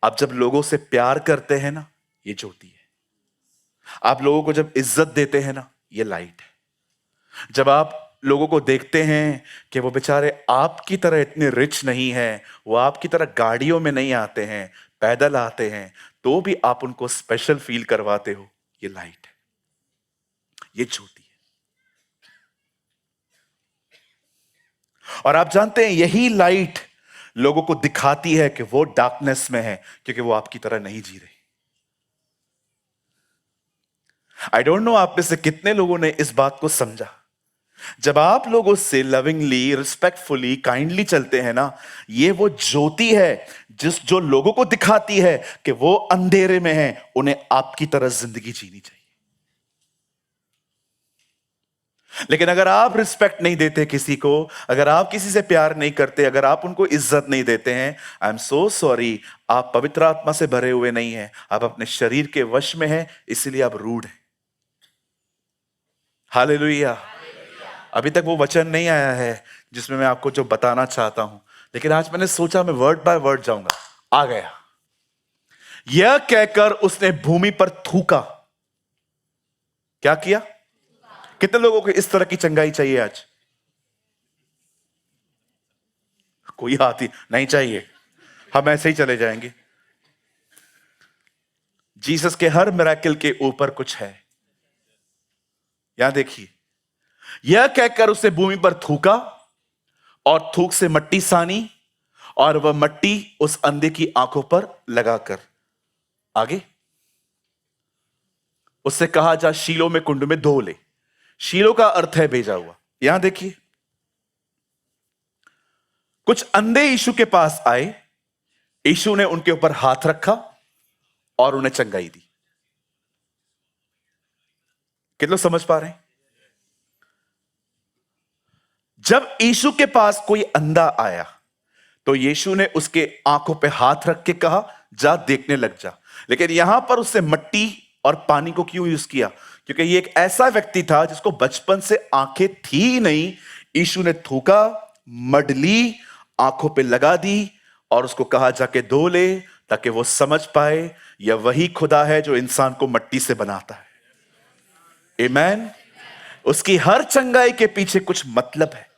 आप जब लोगों से प्यार करते हैं ना, ये ज्योति है। आप लोगों को जब इज्जत देते हैं ना, ये लाइट है। जब आप लोगों को देखते हैं कि वो बेचारे आपकी तरह इतने रिच नहीं हैं, वो आपकी तरह गाड़ियों में नहीं आते हैं, पैदल आते हैं, तो भी आप उनको स्पेशल फील करवाते हो, ये लाइट है, ये ज्योति है। और आप जानते हैं यही लाइट लोगों को दिखाती है कि वो डार्कनेस में है, क्योंकि वो आपकी तरह नहीं जी रहे। आई डोंट नो आप में से कितने लोगों ने इस बात को समझा। जब आप लोगों से लविंगली, रिस्पेक्टफुली, काइंडली चलते हैं ना, ये वो ज्योति है जो लोगों को दिखाती है कि वो अंधेरे में हैं, उन्हें आपकी तरह जिंदगी जीनी चाहिए। लेकिन अगर आप रिस्पेक्ट नहीं देते किसी को, अगर आप किसी से प्यार नहीं करते, अगर आप उनको इज्जत नहीं देते हैं, आई एम सो सॉरी, आप पवित्र आत्मा से भरे हुए नहीं हैं, आप अपने शरीर के वश में हैं, इसलिए आप रूड हैं। हालेलुया। अभी तक वो वचन नहीं आया है जिसमें मैं आपको जो बताना चाहता हूं, लेकिन आज मैंने सोचा मैं वर्ड बाय वर्ड जाऊंगा। आ गया। यह कहकर उसने भूमि पर थूका। क्या किया? कितने लोगों को इस तरह की चंगाई चाहिए आज? कोई हाथ ही नहीं चाहिए, हम ऐसे ही चले जाएंगे। जीसस के हर मिरेकल के ऊपर कुछ है। यहां देखिए, यह कहकर उसे भूमि पर थूका और थूक से मट्टी सानी और वह मट्टी उस अंधे की आंखों पर लगाकर आगे उससे कहा, जा शीलो में कुंड में धो ले। शीलो का अर्थ है भेजा हुआ। यहां देखिए, कुछ अंधे यीशु के पास आए, यीशु ने उनके ऊपर हाथ रखा और उन्हें चंगाई दी। कितने लोग समझ पा रहे हैं? जब यीशु के पास कोई अंधा आया तो यीशु ने उसके आंखों पे हाथ रख के कहा, जा देखने लग जा। लेकिन यहां पर उससे मट्टी और पानी को क्यों यूज किया? क्योंकि ये एक ऐसा व्यक्ति था जिसको बचपन से आंखें थी ही नहीं। यीशु ने थूका, मडली, आंखों पे लगा दी और उसको कहा जाके धो ले, ताकि वो समझ पाए यह वही खुदा है जो इंसान को मट्टी से बनाता है। आमीन। उसकी हर चंगाई के पीछे कुछ मतलब है।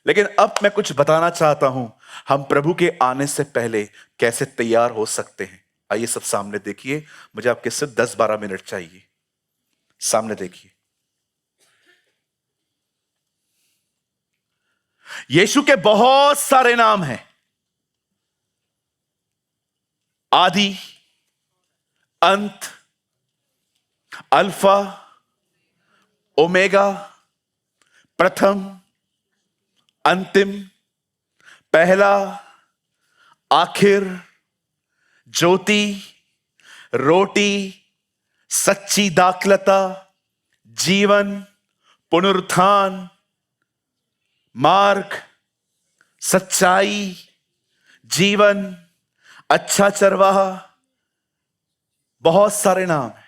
लेकिन अब मैं कुछ बताना चाहता हूं, हम प्रभु के आने से पहले कैसे तैयार हो सकते हैं। आइए सब सामने देखिए, मुझे आपके सिर्फ 10-12 मिनट चाहिए। सामने देखिए, यीशु के बहुत सारे नाम हैं। आदि, अंत, अल्फा, ओमेगा, प्रथम, अंतिम, पहला, आखिर, ज्योति, रोटी, सच्ची दाखलता, जीवन, पुनरुत्थान, मार्ग, सच्चाई, जीवन, अच्छा चरवाहा। बहुत सारे नाम हैं।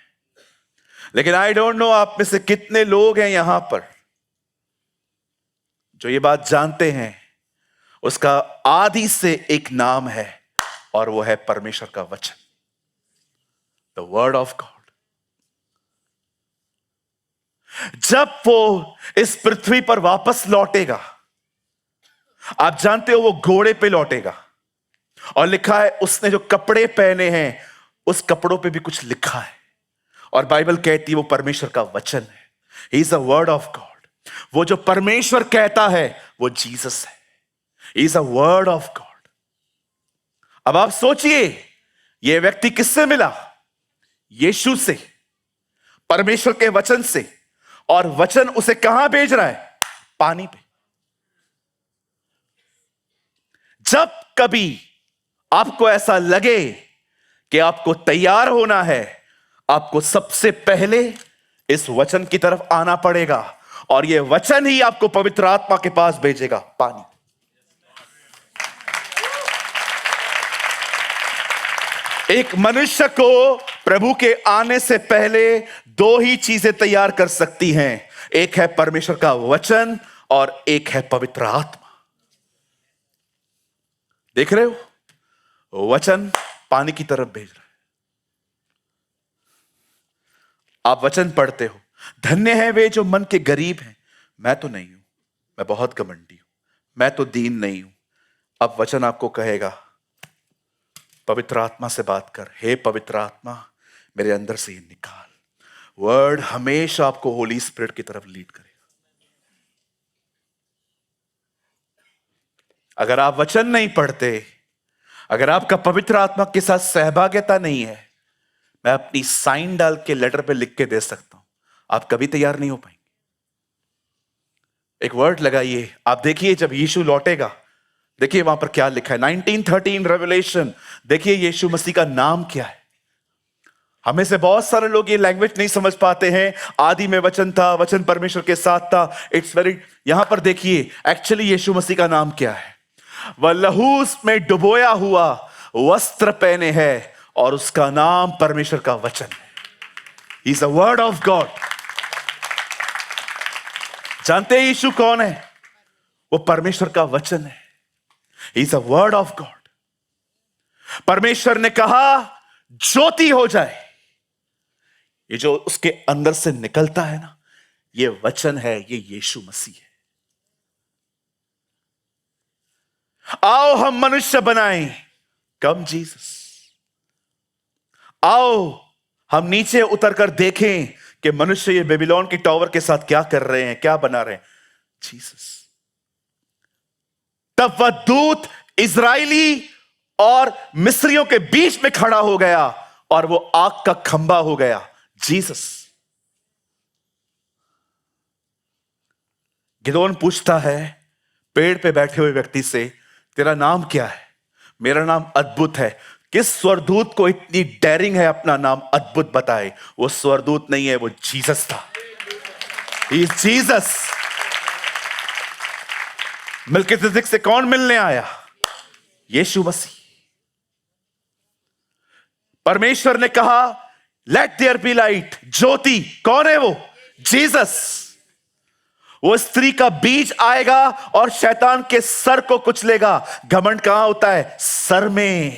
लेकिन आई डोंट नो आप में से कितने लोग हैं यहां पर जो ये बात जानते हैं, उसका आदि से एक नाम है और वो है परमेश्वर का वचन, द वर्ड ऑफ गॉड। जब वो इस पृथ्वी पर वापस लौटेगा, आप जानते हो वो घोड़े पे लौटेगा और लिखा है उसने जो कपड़े पहने हैं उस कपड़ों पे भी कुछ लिखा है और बाइबल कहती है वो परमेश्वर का वचन है। He is the word of God. वो जो परमेश्वर कहता है वो जीसस है। He is the word of God. अब आप सोचिए, ये व्यक्ति किससे मिला? यीशु से, परमेश्वर के वचन से। और वचन उसे कहां भेज रहा है? पानी पे। जब कभी आपको ऐसा लगे कि आपको तैयार होना है, आपको सबसे पहले इस वचन की तरफ आना पड़ेगा और यह वचन ही आपको पवित्र आत्मा के पास भेजेगा, पानी। एक मनुष्य को प्रभु के आने से पहले दो ही चीजें तैयार कर सकती हैं, एक है परमेश्वर का वचन और एक है पवित्र आत्मा। देख रहे हो, वचन पानी की तरफ भेज रहा है। आप वचन पढ़ते हो, धन्य है वे जो मन के गरीब हैं। मैं तो नहीं हूं, मैं बहुत घमंडी हूं, मैं तो दीन नहीं हूं। अब वचन आपको कहेगा पवित्र आत्मा से बात कर, हे पवित्र आत्मा मेरे अंदर से ये निकाल। वर्ड हमेशा आपको होली स्पिरिट की तरफ लीड करेगा। अगर आप वचन नहीं पढ़ते, अगर आपका पवित्र आत्मा के साथ सहभागिता नहीं है, मैं अपनी साइन डाल के लेटर पे लिख के दे सकता हूं, आप कभी तैयार नहीं हो पाएंगे। एक वर्ड लगाइए, आप देखिए जब यीशु लौटेगा, देखिए वहां पर क्या लिखा है 1913 रेवलेशन। देखिए यीशु मसीह का नाम क्या है। हमें से बहुत सारे लोग ये लैंग्वेज नहीं समझ पाते हैं। आदि में वचन था, वचन परमेश्वर के साथ था। इट्स वेरी, यहां पर देखिए एक्चुअली यीशु मसीह का नाम क्या है। वह लहू में डुबोया हुआ वस्त्र पहने है और उसका नाम परमेश्वर का वचन है। He is the word of God. जानते हैं यीशु कौन है? वो परमेश्वर का वचन है। He is a word of God. परमेश्वर ने कहा ज्योति हो जाए। ये जो उसके अंदर से निकलता है ना, ये वचन है, ये यीशु मसीह है। आओ हम मनुष्य बनाएं, कम जीसस। आओ हम नीचे उतरकर देखें कि मनुष्य ये बेबीलोन की टावर के साथ क्या कर रहे हैं, क्या बना रहे हैं। जीसस। तब वह दूत इजरायली और मिस्रियों के बीच में खड़ा हो गया और वो आग का खंबा हो गया। जीसस। गिदोन पूछता है पेड़ पे बैठे हुए व्यक्ति से, तेरा नाम क्या है? मेरा नाम अद्भुत है। किस स्वरदूत को इतनी डेयरिंग है अपना नाम अद्भुत बताए? वो स्वरदूत नहीं है, वो जीसस था। He is Jesus. मिल्किसेदेक से कौन मिलने आया? यीशु मसीह। परमेश्वर ने कहा लेट देयर बी लाइट, ज्योति। कौन है वो? जीसस। वो स्त्री का बीज आएगा और शैतान के सर को कुचलेगा। घमंड कहां होता है? सर में।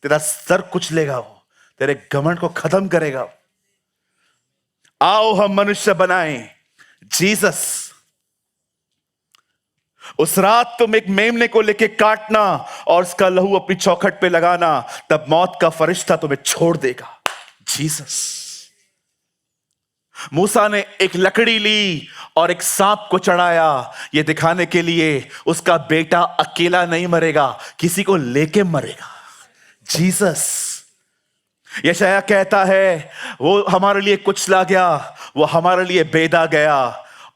तेरा सर कुचलेगा वो, तेरे घमंड को खत्म करेगा। आओ हम मनुष्य बनाएं। जीसस। उस रात तुम एक मेमने को लेके काटना और उसका लहू अपनी चौखट पे लगाना, तब मौत का फरिश्ता तुम्हें छोड़ देगा। जीसस। मूसा ने एक लकड़ी ली और एक सांप को चढ़ाया, यह दिखाने के लिए उसका बेटा अकेला नहीं मरेगा, किसी को लेके मरेगा। जीसस। यशायाह कहता है वो हमारे लिए कुचला गया, वो हमारे लिए बेदा गया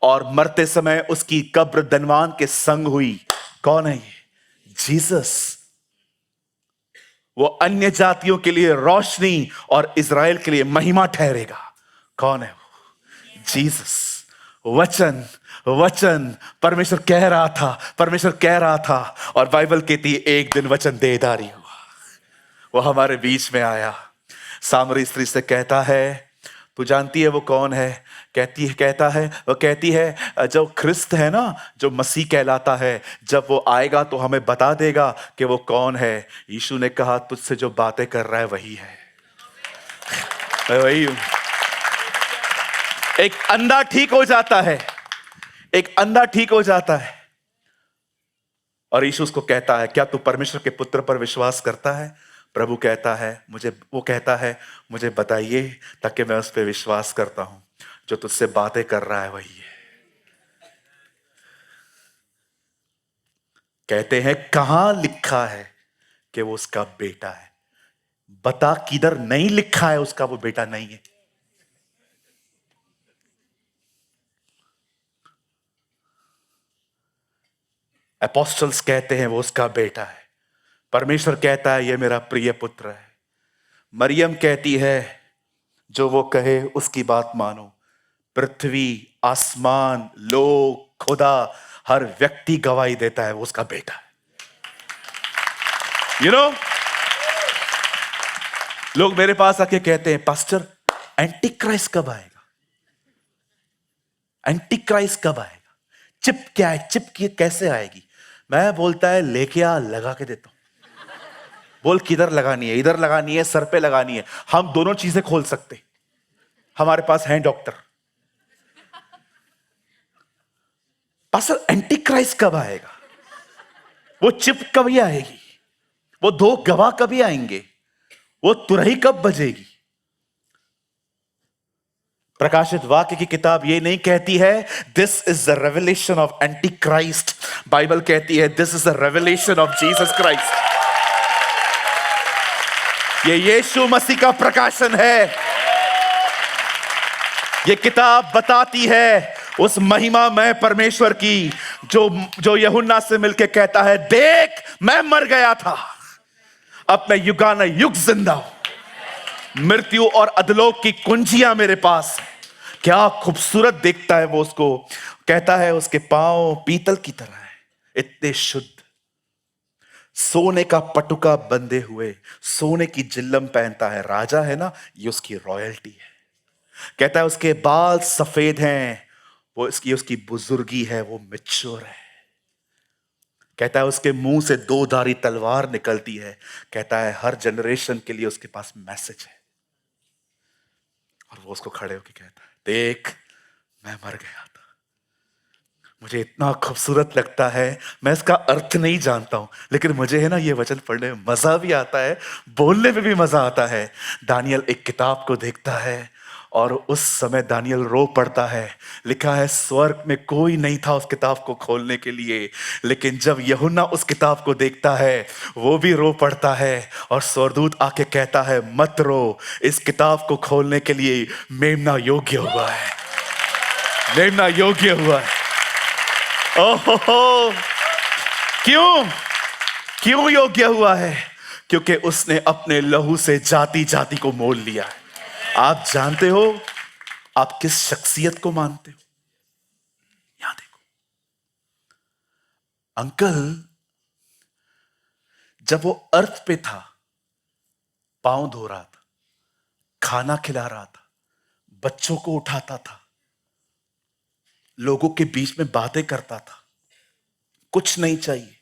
और मरते समय उसकी कब्र धनवान के संग हुई। कौन है ये? जीसस। वो अन्य जातियों के लिए रोशनी और इज़राइल के लिए महिमा ठहरेगा। कौन है वो? जीसस। वचन, वचन। परमेश्वर कह रहा था, परमेश्वर कह रहा था और बाइबल कहती है एक दिन वचन देहधारी हुआ, वो हमारे बीच में आया। सामरी स्त्री से कहता है तू जानती है वो कौन है? कहती है जो ख्रिस्त है ना, जो मसीह कहलाता है, जब वो आएगा तो हमें बता देगा कि वो कौन है। यीशु ने कहा तुझसे जो बातें कर रहा है वही है, मैं वही हूं। एक अंधा ठीक हो जाता है, एक अंधा ठीक हो जाता है और यीशु उसको कहता है क्या तू परमेश्वर के पुत्र पर विश्वास करता है? प्रभु कहता है मुझे बताइए ताकि मैं उस पर विश्वास करता हूं। जो तुझसे बातें कर रहा है वही है। कहते हैं कहां लिखा है कि वो उसका बेटा है? बता किधर नहीं लिखा है उसका वो बेटा नहीं है। अपोस्टल्स कहते हैं वो उसका बेटा है। परमेश्वर कहता है ये मेरा प्रिय पुत्र है। मरियम कहती है जो वो कहे उसकी बात मानो। पृथ्वी, आसमान, लोग, खुदा, हर व्यक्ति गवाही देता है वो उसका बेटा है। लोग मेरे पास आके कहते हैं पास्टर एंटी क्राइस्ट कब आएगा? एंटी क्राइस्ट कब आएगा? चिप क्या है? चिप की कैसे आएगी? मैं बोलता है लेके आ, लगा के देता हूं। बोल किधर लगानी है? इधर लगानी है, सर पे लगानी है। हम दोनों चीजें खोल सकते, हमारे पास हैं डॉक्टर। पास्टर एंटी क्राइस्ट कब आएगा? वो चिप कभी आएगी? वो दो गवाह कभी आएंगे? वो तुरही कब बजेगी? प्रकाशित वाक्य की किताब ये नहीं कहती है this is the revelation of anti Christ. Bible कहती है this is the revelation of Jesus Christ. ये यीशु मसीह का प्रकाशन है। ये किताब बताती है उस महिमामय परमेश्वर की जो यूहन्ना से मिलके कहता है देख मैं मर गया था, अब मैं युगानुयुग जिंदा हूं। मृत्यु और अधलोक की कुंजियां मेरे पास है। क्या खूबसूरत देखता है वो उसको। कहता है उसके पांव पीतल की तरह है, इतने शुद्ध। सोने का पटुका बंधे हुए, सोने की जिल्लम पहनता है। राजा है ना, ये उसकी रॉयल्टी है। कहता है उसके बाल सफेद हैं, वो उसकी बुजुर्गी है, वो मैच्योर है। कहता है उसके मुंह से 2 धारी तलवार निकलती है। कहता है हर जनरेशन के लिए उसके पास मैसेज है। और वो उसको खड़े होकर कहता है, देख मैं मर गया था। मुझे इतना खूबसूरत लगता है, मैं इसका अर्थ नहीं जानता हूं, लेकिन मुझे है ना ये वचन पढ़ने में मजा भी आता है, बोलने में भी मजा आता है। दानियल एक किताब को देखता है और उस समय दानियल रो पड़ता है। लिखा है स्वर्ग में कोई नहीं था उस किताब को खोलने के लिए, लेकिन जब यूहन्ना उस किताब को देखता है वो भी रो पड़ता है। और स्वर्गदूत आके कहता है मत रो, इस किताब को खोलने के लिए मेमना योग्य हुआ है, मेमना योग्य हुआ है। ओहो, क्यों क्यों योग्य हुआ है? क्योंकि उसने अपने लहू से जाति जाति को मोल लिया है। आप जानते हो आप किस शख्सियत को मानते हो? यहां देखो, अंकल जब वो अर्थ पे था, पांव धो रहा था, खाना खिला रहा था, बच्चों को उठाता था, लोगों के बीच में बातें करता था। कुछ नहीं चाहिए,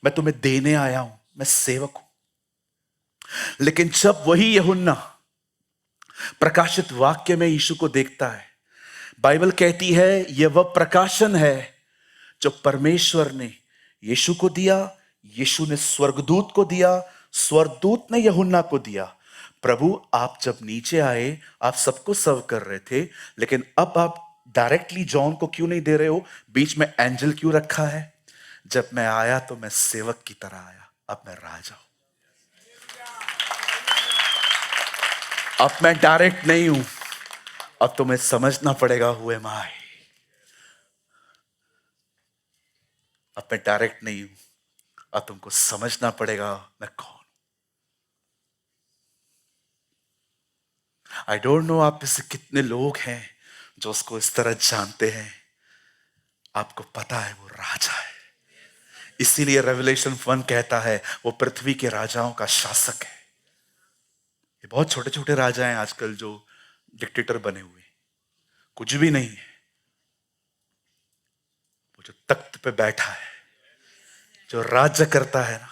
मैं तुम्हें देने आया हूं, मैं सेवक हूं। लेकिन जब वही यूहन्ना प्रकाशित वाक्य में यीशु को देखता है, बाइबल कहती है यह वह प्रकाशन है जो परमेश्वर ने यीशु को दिया, यीशु ने स्वर्गदूत को दिया, स्वर्गदूत ने यूहन्ना को दिया। प्रभु आप जब नीचे आए आप सबको सर्व कर रहे थे, लेकिन अब आप डायरेक्टली जॉन को क्यों नहीं दे रहे हो? बीच में एंजल क्यों रखा है? जब मैं आया तो मैं सेवक की तरह आया, अब मैं राजा हूं। अब मैं डायरेक्ट नहीं हूं, अब तुम्हें समझना पड़ेगा हुए माई। अब मैं डायरेक्ट नहीं हूं, अब तुमको समझना पड़ेगा मैं कौन। आई डोंट नो आप में से कितने लोग हैं जो उसको इस तरह जानते हैं। आपको पता है वो राजा है, इसीलिए रेवलेशन 1 कहता है वो पृथ्वी के राजाओं का शासक है। ये बहुत छोटे छोटे राजा हैं आजकल जो डिक्टेटर बने हुए, कुछ भी नहीं है। वो जो तख्त पे बैठा है, जो राज्य करता है ना,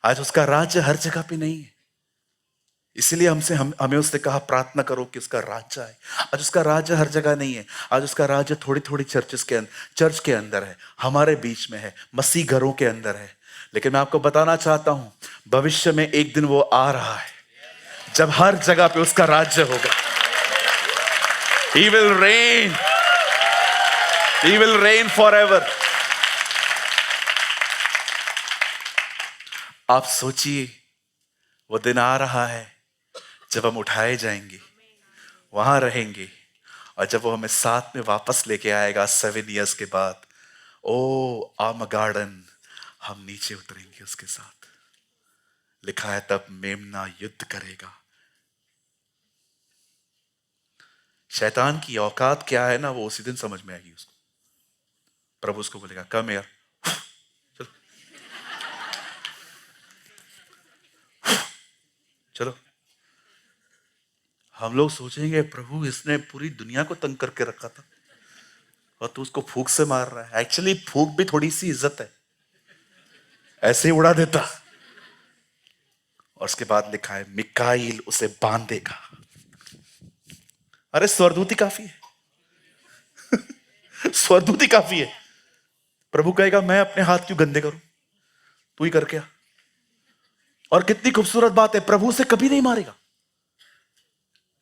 आज उसका राज्य हर जगह पे नहीं है। इसीलिए हमें उससे कहा प्रार्थना करो कि उसका राज्य आए। आज उसका राज्य हर जगह नहीं है, आज उसका राज्य थोड़ी थोड़ी चर्च के अंदर है, हमारे बीच में है, मसीह घरों के अंदर है। लेकिन मैं आपको बताना चाहता हूं भविष्य में एक दिन वो आ रहा है जब हर जगह पे उसका राज्य होगा। He will reign. He will reign forever. आप सोचिए वो दिन आ रहा है जब हम उठाए जाएंगे, वहां रहेंगे, और जब वो हमें साथ में वापस लेके आएगा 7 इयर्स के बाद, ओ आर्मगेडोन, हम नीचे उतरेंगे उसके साथ। लिखा है तब मेमना युद्ध करेगा। शैतान की औकात क्या है ना, वो उसी दिन समझ में आएगी उसको। प्रभु उसको बोलेगा कम यार, चलो चलो। हम लोग सोचेंगे प्रभु इसने पूरी दुनिया को तंग करके रखा था और तू उसको फूंक से मार रहा है। एक्चुअली फूंक भी थोड़ी सी इज्जत है, ऐसे ही उड़ा देता। और उसके बाद लिखा है मिकाईल उसे बांधेगा। अरे स्वर्गदूत ही काफी है स्वर्गदूत ही काफी है। प्रभु कहेगा मैं अपने हाथ क्यों गंदे करूं, तू ही करके आ। और कितनी खूबसूरत बात है, प्रभु से कभी नहीं मारेगा,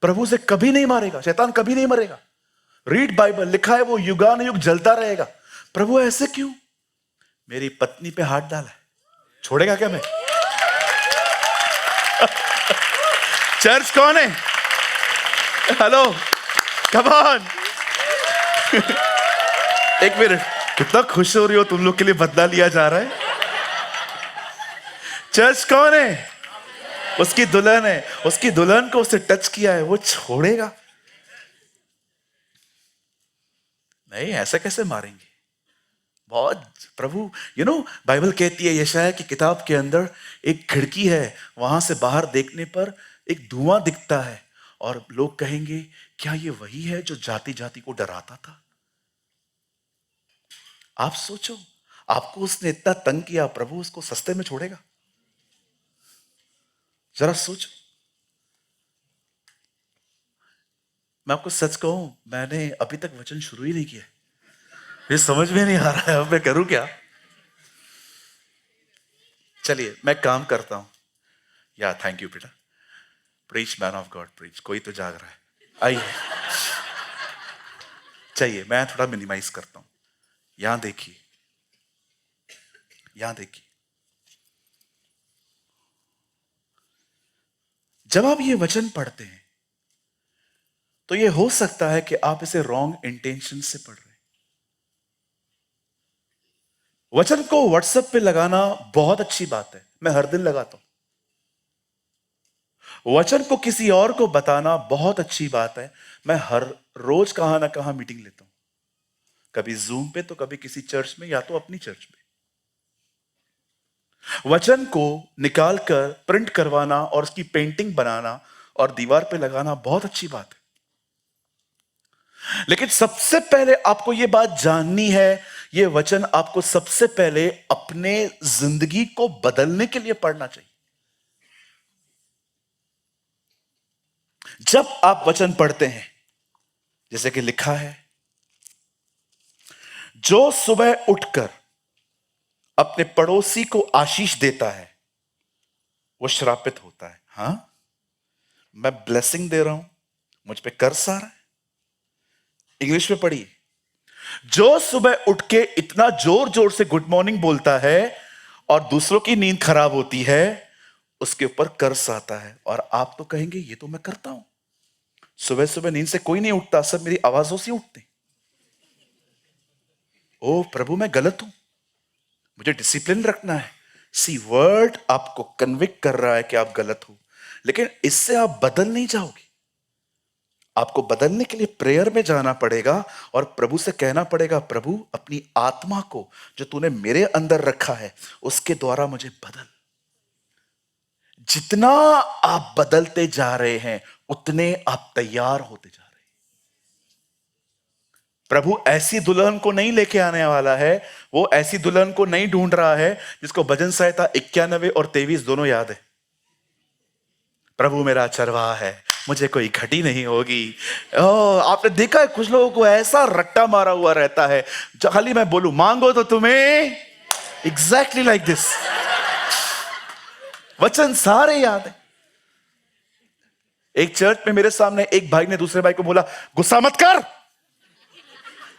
प्रभु से कभी नहीं मारेगा, शैतान कभी नहीं मरेगा। रीड बाइबल, लिखा है वो युगानुयुग जलता रहेगा। प्रभु ऐसे क्यों? मेरी पत्नी पे हाथ डाला है, छोड़ेगा क्या मैं? चर्च कौन है? Hello, come on. एक मिनट, कितना खुश हो रही हो तुम लोग, के लिए बदला लिया जा रहा है। चर्च कौन है? उसकी दुल्हन है, उसकी दुल्हन को उससे टच किया है, वो छोड़ेगा नहीं। ऐसा कैसे मारेंगे? बहुत प्रभु बाइबल कहती है यशायाह की किताब के अंदर एक खिड़की है, वहां से बाहर देखने पर एक धुआं दिखता है और लोग कहेंगे क्या ये वही है जो जाति जाति को डराता था? आप सोचो, आपको उसने इतना तंग किया, प्रभु उसको सस्ते में छोड़ेगा? जरा सोचो। मैं आपको सच कहूं, मैंने अभी तक वचन शुरू ही नहीं किया। ये समझ में नहीं आ रहा है अब मैं करूं क्या। चलिए मैं काम करता हूं। या थैंक यू बेटा। Preach man of God preach. कोई तो जाग रहा है। आइए, चाहिए मैं थोड़ा मिनिमाइज करता हूं। यहां देखिए, यहां देखिए, जब आप ये वचन पढ़ते हैं तो ये हो सकता है कि आप इसे रॉन्ग इंटेंशन से पढ़ रहे हैं। वचन को व्हाट्सएप पे लगाना बहुत अच्छी बात है, मैं हर दिन लगाता हूं। वचन को किसी और को बताना बहुत अच्छी बात है, मैं हर रोज कहां ना कहां मीटिंग लेता हूं, कभी जूम पे तो कभी किसी चर्च में या तो अपनी चर्च में। वचन को निकालकर प्रिंट करवाना और उसकी पेंटिंग बनाना और दीवार पे लगाना बहुत अच्छी बात है, लेकिन सबसे पहले आपको यह बात जाननी है, यह वचन आपको सबसे पहले अपने जिंदगी को बदलने के लिए पढ़ना चाहिए। जब आप वचन पढ़ते हैं, जैसे कि लिखा है, जो सुबह उठकर अपने पड़ोसी को आशीष देता है वो श्रापित होता है। हां, मैं ब्लेसिंग दे रहा हूं, मुझ पे कर्ज आ रहा है। इंग्लिश में पढ़िए, जो सुबह उठ के इतना जोर जोर से गुड मॉर्निंग बोलता है और दूसरों की नींद खराब होती है, उसके ऊपर कर्ज आता है। और आप तो कहेंगे ये तो मैं करता हूं, सुबह सुबह नींद से कोई नहीं उठता, सब मेरी आवाजों से उठते। ओ प्रभु, मैं गलत हूं, मुझे डिसिप्लिन रखना है। सी वर्ड आपको कन्विक्ट कर रहा है कि आप गलत हो, लेकिन इससे आप बदल नहीं जाओगे। आपको बदलने के लिए प्रेयर में जाना पड़ेगा और प्रभु से कहना पड़ेगा, प्रभु अपनी आत्मा को जो तूने मेरे अंदर रखा है उसके द्वारा मुझे बदल। जितना आप बदलते जा रहे हैं उतने आप तैयार होते जा रहे हैं। प्रभु ऐसी दुल्हन को नहीं लेके आने वाला है, वो ऐसी दुल्हन को नहीं ढूंढ रहा है जिसको भजन संहिता 91 और 23 दोनों याद है। प्रभु मेरा चरवाहा है, मुझे कोई घटी नहीं होगी। आपने देखा है कुछ लोगों को ऐसा रट्टा मारा हुआ रहता है, खाली मैं बोलूं मांगो तो तुम्हें, एग्जैक्टली लाइक दिस। वचन सारे याद है। एक चर्च में मेरे सामने एक भाई ने दूसरे भाई को बोला, गुस्सा मत कर।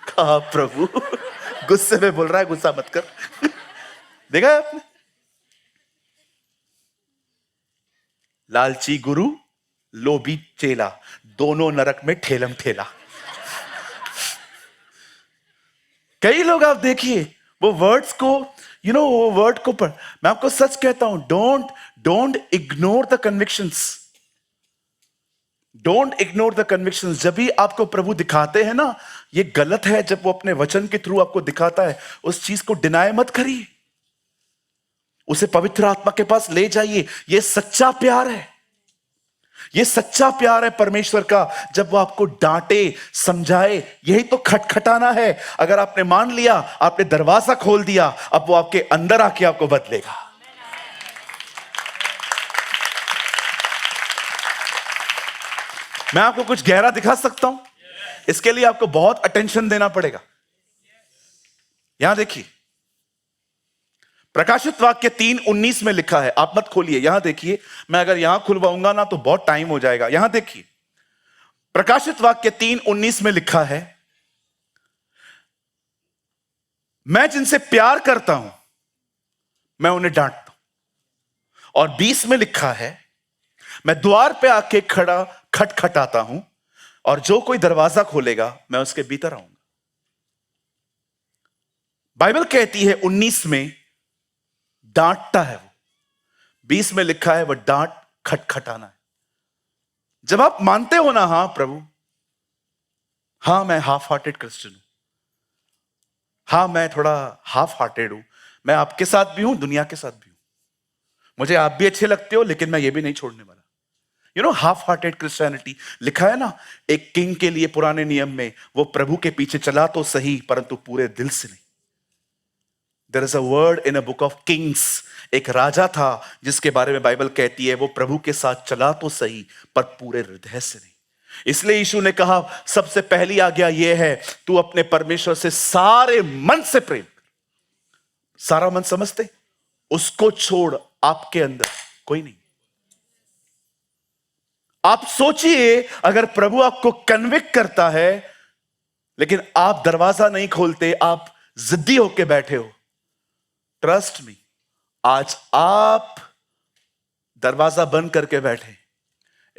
कहा प्रभु गुस्से में बोल रहा है, गुस्सा मत कर। देखा है आपने? लालची गुरु, लोभी चेला, दोनों नरक में ठेलम ठेला। कई लोग आप देखिए वो वर्ड्स को, वो वर्ड को पढ़, मैं आपको सच कहता हूं, don't ignore the convictions. Don't ignore the convictions. जब भी आपको प्रभु दिखाते हैं ना ये गलत है, जब वो अपने वचन के थ्रू आपको दिखाता है, उस चीज को डिनाय मत करिए, उसे पवित्र आत्मा के पास ले जाइए। ये सच्चा प्यार है, ये सच्चा प्यार है परमेश्वर का। जब वो आपको डांटे समझाए, यही तो खटखटाना है। अगर आपने मान लिया, आपने दरवाजा खोल दिया, अब वो आपके अंदर आके आपको बदलेगा। मैं आपको कुछ गहरा दिखा सकता हूं, इसके लिए आपको बहुत अटेंशन देना पड़ेगा। यहां देखिए, प्रकाशित वाक्य 3:19 में लिखा है, आप मत खोलिए, यहां देखिए। मैं अगर यहां खुलवाऊंगा ना तो बहुत टाइम हो जाएगा। यहां देखिए, प्रकाशित वाक्य 3:19 में लिखा है, मैं जिनसे प्यार करता हूं मैं उन्हें डांटता हूं। और 20 में लिखा है, मैं द्वार पे आके खड़ा खटखटाता हूं और जो कोई दरवाजा खोलेगा मैं उसके भीतर आऊंगा। बाइबल कहती है 19 में डांटता है वो, 20 में लिखा है वो डांट खटखटाना है। जब आप मानते हो ना, हां प्रभु, हां मैं हाफ हार्टेड क्रिश्चियन हूं, हां मैं थोड़ा हाफ हार्टेड हूं, मैं आपके साथ भी हूं, दुनिया के साथ भी हूं, मुझे आप भी अच्छे लगते हो, लेकिन मैं ये भी नहीं छोड़ने वाला। हाफ हार्टेड क्रिश्चियनिटी लिखा है ना, एक किंग के लिए पुराने नियम में, वो प्रभु के पीछे चला तो सही परंतु पूरे दिल से नहीं। There is a word in a book of Kings, एक राजा था जिसके बारे में बाइबल कहती है वो प्रभु के साथ चला तो सही पर पूरे हृदय से नहीं। इसलिए यीशु ने कहा सबसे पहली आज्ञा यह है तू अपने परमेश्वर से सारे मन से प्रेम कर। सारा मन समझते, उसको छोड़ आपके अंदर कोई नहीं। आप सोचिए अगर प्रभु आपको कन्विक्ट करता है लेकिन आप दरवाजा नहीं खोलते, आप जिद्दी होके बैठे हो, ट्रस्ट मी आज आप दरवाजा बंद करके बैठे,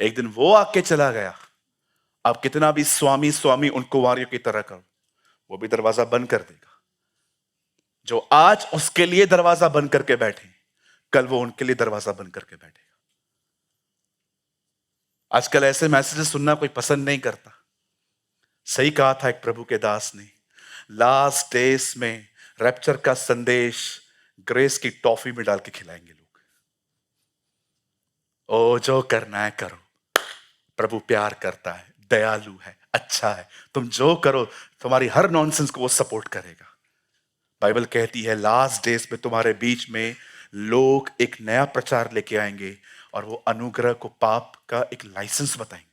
एक दिन वो आके चला गया, आप कितना भी स्वामी स्वामी उन कुंवारियों की तरह करो, वो भी दरवाजा बंद कर देगा। जो आज उसके लिए दरवाजा बंद करके बैठे, कल वो उनके लिए दरवाजा बंद करके बैठेगा। आजकल ऐसे मैसेजेस सुनना कोई पसंद नहीं करता। सही कहा था एक प्रभु के दास ने, लास्ट डेज में रैप्चर का संदेश ग्रेस की टॉफी में डाल के खिलाएंगे लोग। ओ जो करना है करो, प्रभु प्यार करता है, दयालु है, अच्छा है, तुम जो करो तुम्हारी हर नॉनसेंस को वो सपोर्ट करेगा। बाइबल कहती है लास्ट डेज में तुम्हारे बीच में लोग एक नया प्रचार लेके आएंगे और वो अनुग्रह को पाप का एक लाइसेंस बताएंगे।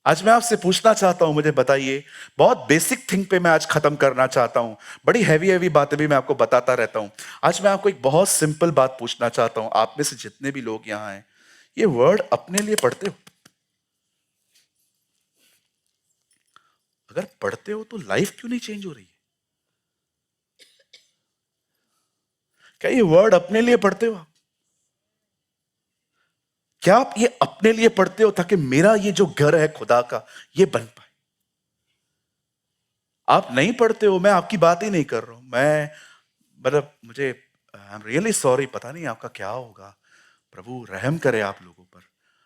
आज मैं आपसे पूछना चाहता हूं, मुझे बताइए, बहुत बेसिक थिंग पे मैं आज खत्म करना चाहता हूं, बड़ी हैवी हैवी बातें भी मैं आपको बताता रहता हूं। आज मैं आपको एक बहुत सिंपल बात पूछना चाहता हूं, आप में से जितने भी लोग यहां हैं ये वर्ड अपने लिए पढ़ते हो? अगर पढ़ते हो तो लाइफ क्यों नहीं चेंज हो रही है? क्या ये वर्ड अपने लिए पढ़ते हो आप? क्या आप ये अपने लिए पढ़ते हो ताकि मेरा ये जो घर है खुदा का ये बन पाए? आप नहीं पढ़ते हो, मैं आपकी बात ही नहीं कर रहा हूं, मैं मतलब मुझे आई एम रियली सॉरी, पता नहीं आपका क्या होगा, प्रभु रहम करे आप लोगों पर।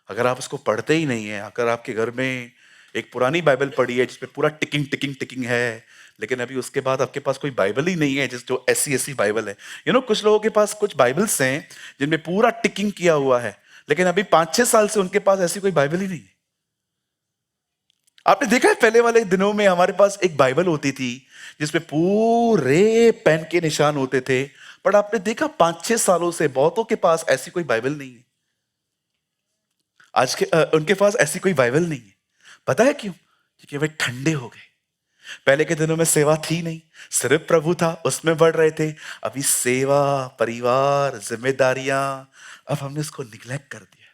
अगर आप उसको पढ़ते ही नहीं है, अगर आपके घर में एक पुरानी बाइबल पड़ी है जिसपे पूरा टिकिंग टिकिंग टिकिंग है, लेकिन अभी उसके बाद आपके पास कोई बाइबल ही नहीं है जिस जो ऐसी ऐसी बाइबल है, कुछ लोगों के पास कुछ बाइबल्स हैं जिनमें पूरा टिकिंग किया हुआ है, लेकिन अभी 5-6 साल से उनके पास ऐसी कोई बाइबल ही नहीं है। आपने देखा है पहले वाले दिनों में हमारे पास एक बाइबल होती थी जिसपे पूरे पेन के निशान होते थे, पर आपने देखा 5-6 सालों से बहुतों के पास ऐसी कोई बाइबल नहीं है। आज के उनके पास ऐसी कोई बाइबल नहीं है। पता है क्यों? क्योंकि वे ठंडे हो गए। पहले के दिनों में सेवा थी नहीं, सिर्फ प्रभु था, उसमें बढ़ रहे थे। अभी सेवा, परिवार, जिम्मेदारियां, अब हमने इसको निग्लेक्ट कर दिया।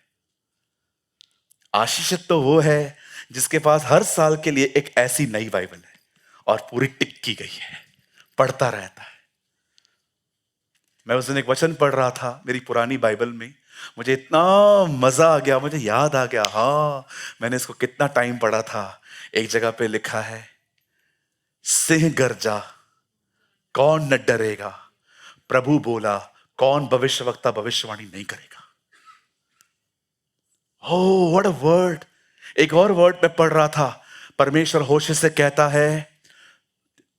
आशीषित तो वो है जिसके पास हर साल के लिए एक ऐसी नई बाइबल है और पूरी टिक की गई है, पढ़ता रहता है। मैं उस दिन एक वचन पढ़ रहा था मेरी पुरानी बाइबल में, मुझे इतना मजा आ गया, मुझे याद आ गया, हाँ मैंने इसको कितना टाइम पढ़ा था। एक जगह पे लिखा है, सिंह गरजा कौन न डरेगा, प्रभु बोला कौन भविष्यवक्ता भविष्यवाणी नहीं करेगा। Oh, what a word! एक और वर्ड में पढ़ रहा था, परमेश्वर होशे से कहता है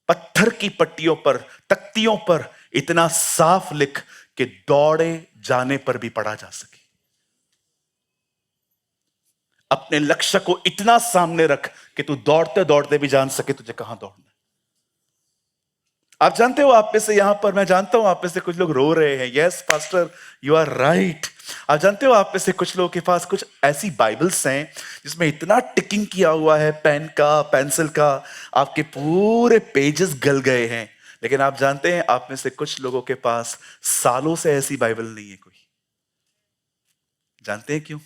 पत्थर की पट्टियों पर, तख्तियों पर इतना साफ लिख कि दौड़े जाने पर भी पढ़ा जा सके। अपने लक्ष्य को इतना सामने रख कि तू दौड़ते दौड़ते भी जान सके तुझे कहां दौड़ना। आप जानते हो, आप में से यहां पर मैं जानता हूं आप में से कुछ लोग रो रहे हैं, yes pastor you are right. आप जानते हो आप में से कुछ लोगों के पास कुछ ऐसी बाइबल्स हैं जिसमें इतना टिकिंग किया हुआ है पेन का, पेंसिल का, आपके पूरे पेजेस गल गए हैं। लेकिन आप जानते हैं आप में से कुछ लोगों के पास सालों से ऐसी बाइबल नहीं है कोई। जानते हैं क्यों?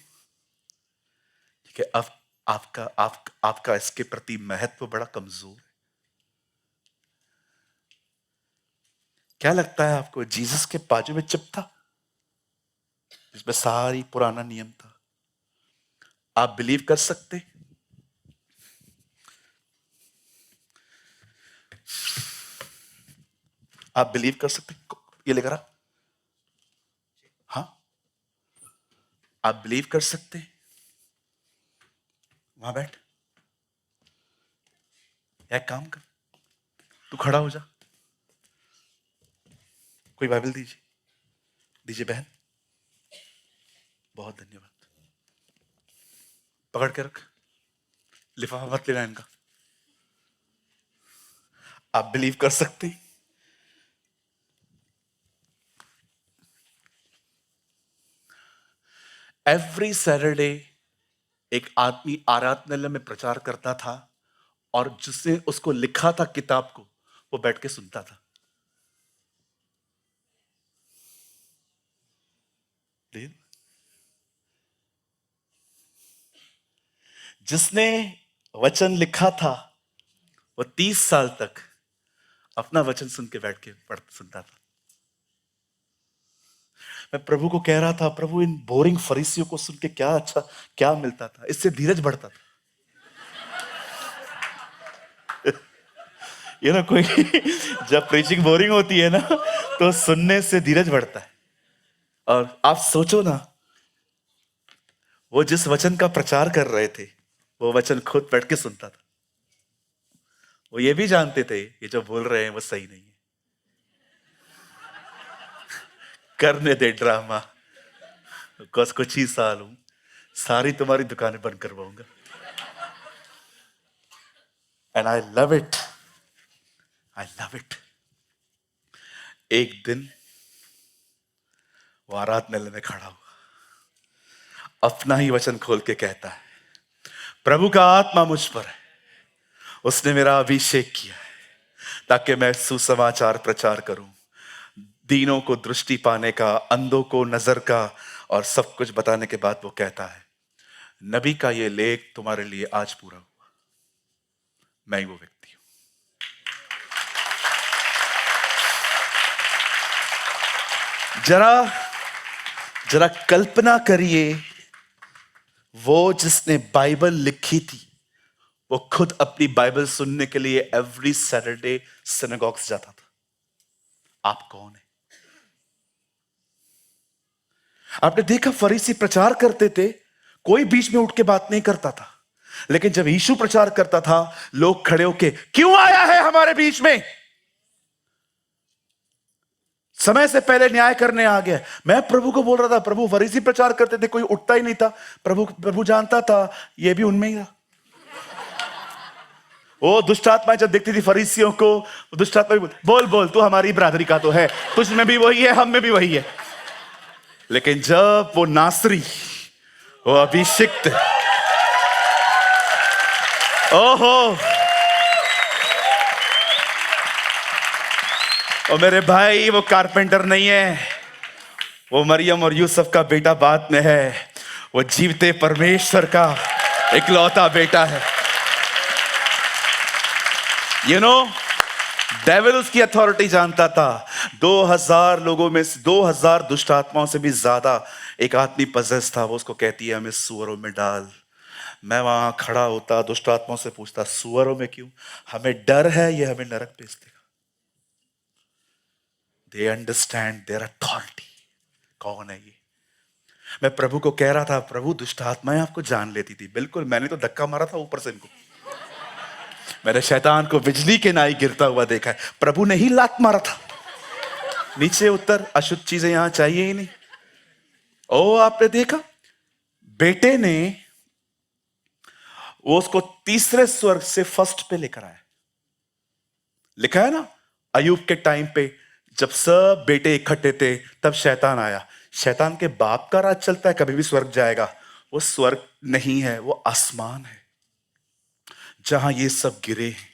क्योंकि अब आपका इसके प्रति महत्व बड़ा कमजोर है। क्या लगता है आपको, जीसस के बाजू में चिप था जिसमें सारी पुराना नियम था? आप बिलीव कर सकते? आप बिलीव कर सकते? ये लेकर आ, हाँ आप बिलीव कर सकते? वहां बैठ, एक काम कर, तू खड़ा हो जा, कोई बाइबल दीजिए, दीजिए बहन, बहुत धन्यवाद। पकड़ के रख, लिफाफा मत लेना इनका। आप बिलीव कर सकते हैं एवरी सैटरडे एक आदमी आराधनालय में प्रचार करता था और जिसने उसको लिखा था किताब को वो बैठ के सुनता था। जिसने वचन लिखा था वो 30 साल तक अपना वचन सुन के बैठ के सुनता था। मैं प्रभु को कह रहा था, प्रभु इन बोरिंग फरीसियों को सुन के क्या अच्छा क्या मिलता था, इससे धीरज बढ़ता था। ये ना कोई जब प्रीचिंग बोरिंग होती है ना तो सुनने से धीरज बढ़ता है। और आप सोचो ना, वो जिस वचन का प्रचार कर रहे थे वो वचन खुद बैठ के सुनता था। वो ये भी जानते थे ये जो बोल रहे हैं वो सही नहीं है, करने दे ड्रामा, कुछ ही साल हूं, सारी तुम्हारी दुकानें बंद करवाऊंगा। And I love it, I love it. एक दिन वो आराधनालय में खड़ा हुआ, अपना ही वचन खोल के कहता है, प्रभु का आत्मा मुझ पर है, उसने मेरा अभिषेक किया है ताकि मैं सुसमाचार प्रचार करूं, दीनों को दृष्टि पाने का, अंधों को नजर का, और सब कुछ बताने के बाद वो कहता है, नबी का ये लेख तुम्हारे लिए आज पूरा हुआ। मैं ही वो व्यक्ति हूं। जरा कल्पना करिए, वो जिसने बाइबल लिखी थी वो खुद अपनी बाइबल सुनने के लिए एवरी सैटरडे सिनेगॉग्स जाता था। आप कौन है? आपने देखा फरीसी प्रचार करते थे, कोई बीच में उठ के बात नहीं करता था, लेकिन जब यीशु प्रचार करता था लोग खड़े होके, क्यों आया है हमारे बीच में, समय से पहले न्याय करने आ गया। मैं प्रभु को बोल रहा था, प्रभु फरीसी प्रचार करते थे, कोई उठता ही नहीं था। प्रभु जानता था ये भी उनमें ही था। वो दुष्ट आत्माएं जब देखती थी फरीसियों को, दुष्ट आत्मा बोल बोल तू हमारी बरादरी का तो है, तुझ में भी वही है, हम में भी वही है। लेकिन जब वो नासरी, वो अभिषिक्त, ओहो, और मेरे भाई वो कारपेंटर नहीं है, वो मरियम और यूसुफ का बेटा बाद में है, वो जीवते परमेश्वर का इकलौता बेटा है। यू नो, डेविल उसकी अथॉरिटी जानता था। 2000 लोगों में से 2000 दुष्ट आत्माओं से भी ज्यादा एक आदमी पजेस था। वो उसको कहती है हमें सुअरों में डाल। मैं वहां खड़ा होता, दुष्ट आत्माओं से पूछता, सुअरों में क्यों? हमें डर है ये हमें नरक भेज देगा। They understand their authority. कौन है ये? मैं प्रभु को कह रहा था, प्रभु दुष्ट आत्माएं आपको जान लेती थी। बिल्कुल, मैंने तो धक्का मारा था ऊपर से इनको। मैंने शैतान को बिजली के नाई गिरता हुआ देखा है, प्रभु ने ही लात मारा था। नीचे उतर, अशुद्ध चीजें यहां चाहिए ही नहीं। ओ, आपने देखा बेटे ने वो उसको तीसरे स्वर्ग से फर्स्ट पे लेकर आया। लिखा है ना, अयूब के टाइम पे जब सब बेटे इकट्ठे थे तब शैतान आया। शैतान के बाप का राज चलता है, कभी भी स्वर्ग जाएगा? वो स्वर्ग नहीं है, वो आसमान है जहां ये सब गिरे हैं।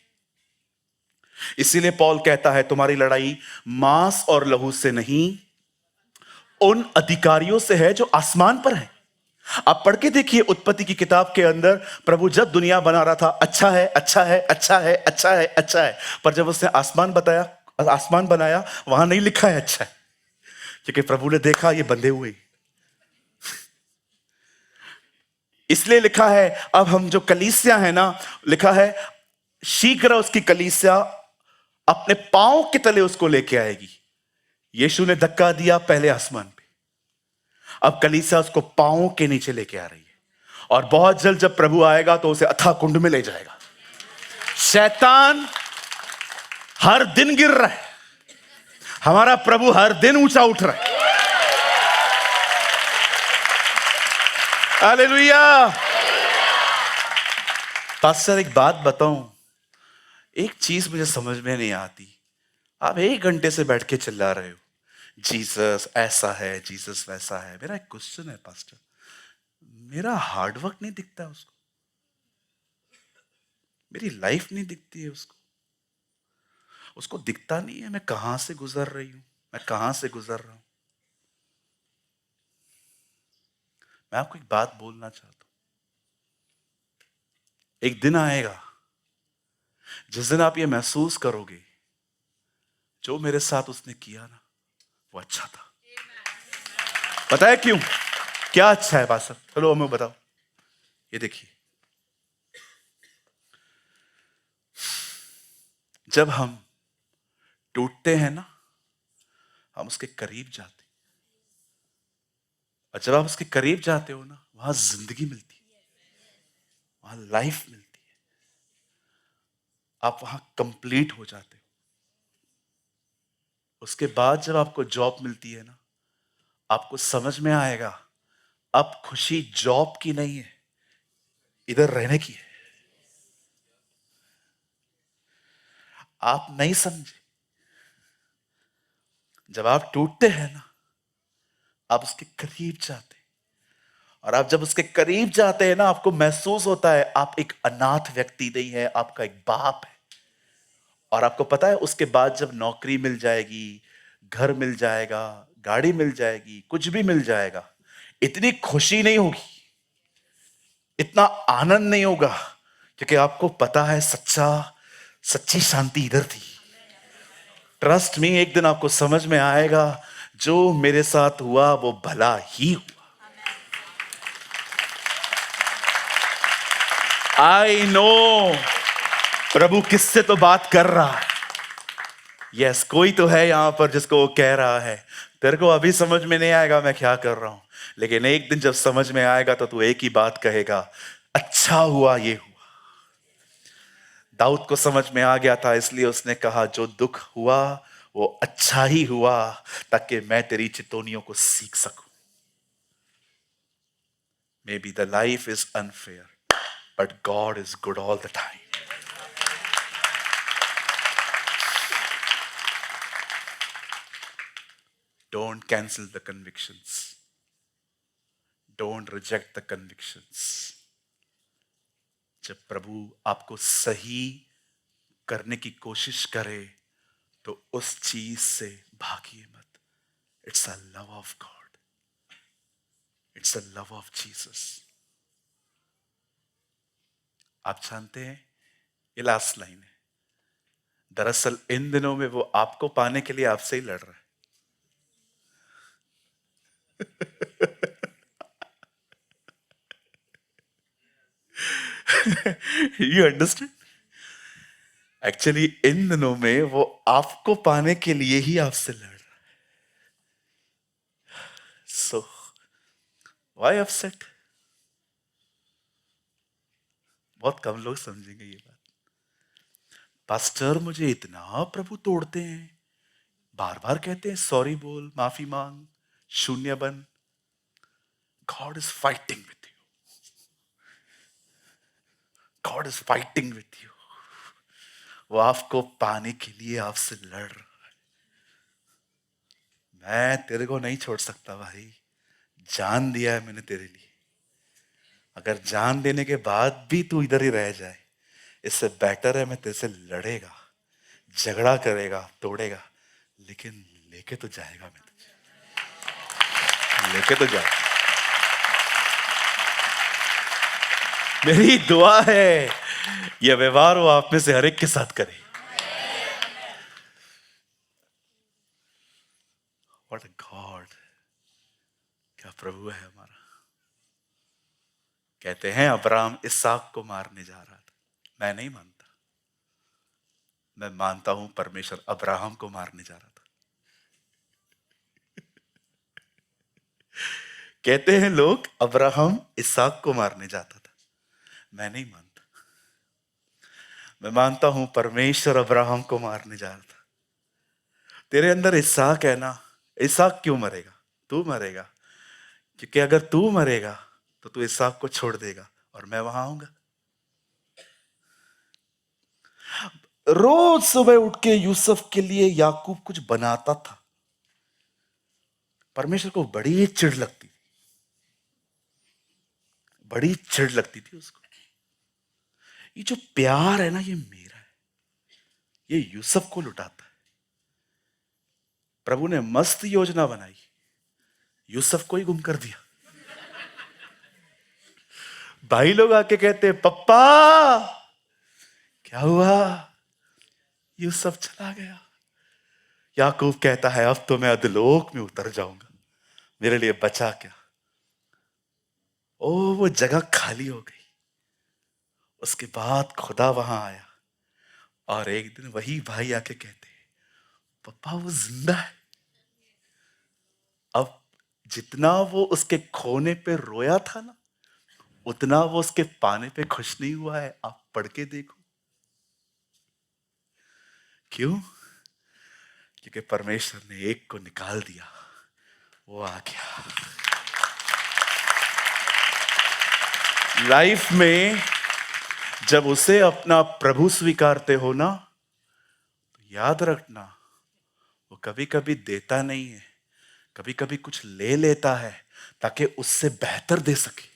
इसीलिए पौल कहता है तुम्हारी लड़ाई मांस और लहू से नहीं, उन अधिकारियों से है जो आसमान पर है। आप पढ़ के देखिए उत्पत्ति की किताब के अंदर, प्रभु जब दुनिया बना रहा था, अच्छा है, अच्छा है, अच्छा है, अच्छा है, अच्छा है, पर जब उसने आसमान बनाया वहां नहीं लिखा है अच्छा है, क्योंकि प्रभु ने देखा ये बंधे हुए। इसलिए लिखा है, अब हम जो कलीसिया है ना, लिखा है शीघ्र उसकी कलीसिया अपने पांव के तले उसको लेके आएगी। यीशु ने धक्का दिया पहले आसमान पे, अब कलीसिया उसको पांव के नीचे लेके आ रही है। और बहुत जल्द जब प्रभु आएगा तो उसे अथाह कुंड में ले जाएगा। शैतान हर दिन गिर रहा है, हमारा प्रभु हर दिन ऊंचा उठ रहा है। हालेलुया। पास्टर एक बात बताऊं, एक चीज मुझे समझ में नहीं आती। आप 1 घंटे से बैठ के चिल्ला रहे हो जीसस ऐसा है, जीसस वैसा है। मेरा एक क्वेश्चन है पास्टर, मेरा हार्डवर्क नहीं दिखता उसको, मेरी लाइफ नहीं दिखती है उसको। उसको दिखता नहीं है मैं कहां से गुजर रही हूं, मैं कहां से गुजर रहा हूं। मैं आपको एक बात बोलना चाहता हूं, एक दिन आएगा जिस दिन आप ये महसूस करोगे जो मेरे साथ उसने किया ना वो अच्छा था। पता है क्यों? क्या अच्छा है पास्टर? चलो हमें बताओ। ये देखिए, जब हम टूटते हैं ना, हम उसके करीब जाते हैं, और जब आप उसके करीब जाते हो ना, वहां जिंदगी मिलती है, वहां लाइफ मिलती है, आप वहां कंप्लीट हो जाते हो। उसके बाद जब आपको जॉब मिलती है ना, आपको समझ में आएगा अब खुशी जॉब की नहीं है, इधर रहने की है। आप नहीं समझे, जब आप टूटते हैं ना, आप उसके करीब जाते हैं, और आप जब उसके करीब जाते हैं ना, आपको महसूस होता है आप एक अनाथ व्यक्ति नहीं है, आपका एक बाप है। और आपको पता है उसके बाद जब नौकरी मिल जाएगी, घर मिल जाएगा, गाड़ी मिल जाएगी, कुछ भी मिल जाएगा, इतनी खुशी नहीं होगी, इतना आनंद नहीं होगा, क्योंकि आपको पता है सच्ची शांति इधर थी। ट्रस्ट मी, एक दिन आपको समझ में आएगा जो मेरे साथ हुआ वो भला ही हुआ। आई नो प्रभु किससे तो बात कर रहा है। यस, कोई तो है यहां पर जिसको वो कह रहा है तेरे को अभी समझ में नहीं आएगा मैं क्या कर रहा हूं, लेकिन एक दिन जब समझ में आएगा तो तू एक ही बात कहेगा, अच्छा हुआ ये हुआ। दाऊद को समझ में आ गया था, इसलिए उसने कहा जो दुख हुआ वो अच्छा ही हुआ, ताकि मैं तेरी चितौनियों को सीख सकूं। May be the life is unfair but God is good all the time. Don't cancel the convictions. Don't reject the convictions. जब प्रभु आपको सही करने की कोशिश करे तो उस चीज से भागिए मत। It's a love of God. It's a love of Jesus. आप जानते हैं ये लास्ट लाइन है, दरअसल इन दिनों में वो आपको पाने के लिए आपसे ही लड़ रहा है। You understand? एक्चुअली इन दिनों में वो आपको पाने के लिए ही आपसे लड़ रहा है। So why upset? बहुत कम लोग समझेंगे ये बात। पास्टर मुझे इतना प्रभु तोड़ते हैं, बार बार कहते हैं सॉरी बोल, माफी मांग, शून्य बन। God is fighting with you, God is fighting with you. वो आपको पाने के लिए आपसे लड़ रहा है। मैं तेरे को नहीं छोड़ सकता भाई, जान दिया है मैंने तेरे लिए। अगर जान देने के बाद भी तू इधर ही रह जाए, इससे बेटर है मैं तेरे से लड़ेगा, झगड़ा करेगा, तोड़ेगा, लेकिन लेके तो जाएगा, मैं तुझे लेके तो जाएगा। मेरी दुआ है यह व्यवहार वो आप में से हर एक के साथ करे। व्हाट अ गॉड, क्या प्रभु है हमारा। कहते हैं अब्राहम इसहाक को मारने जा रहा था। मैं नहीं मानता, मैं मानता हूं परमेश्वर अब्राहम को मारने जा रहा था। कहते हैं लोग अब्राहम इसहाक को मारने जाता था, मैं नहीं मानता। मैं मानता हूं परमेश्वर अब्राहम को मारने जा रहा था। तेरे अंदर इसहाक है ना, इसहाक क्यों मरेगा? तू मरेगा, क्योंकि अगर तू मरेगा तो तू इसहाक को छोड़ देगा और मैं वहां आऊंगा। रोज सुबह उठ के यूसुफ के लिए याकूब कुछ बनाता था। परमेश्वर को बड़ी चिढ़ लगती। बड़ी चिढ़ लगती थी उसको। ये जो प्यार है ना, ये मेरा है, ये यूसुफ को लुटाता है। प्रभु ने मस्त योजना बनाई, यूसुफ को ही गुम कर दिया। भाई लोग आके कहते, पप्पा क्या हुआ? यूसुफ चला गया। याकूब कहता है, अब तो मैं अधोलोक में उतर जाऊंगा, मेरे लिए बचा क्या? ओ, वो जगह खाली हो गई। उसके बाद खुदा वहां आया और एक दिन वही भाई आके कहते, पप्पा वो जिंदा है। अब जितना वो उसके खोने पे रोया था ना, उतना वो उसके पाने पे खुश नहीं हुआ है। आप पढ़ के देखो। क्यों? क्योंकि परमेश्वर ने एक को निकाल दिया, वो आ गया। लाइफ में जब उसे अपना प्रभु स्वीकारते हो ना, तो याद रखना, वो कभी कभी देता नहीं है, कभी कभी कुछ ले लेता है ताकि उससे बेहतर दे सके,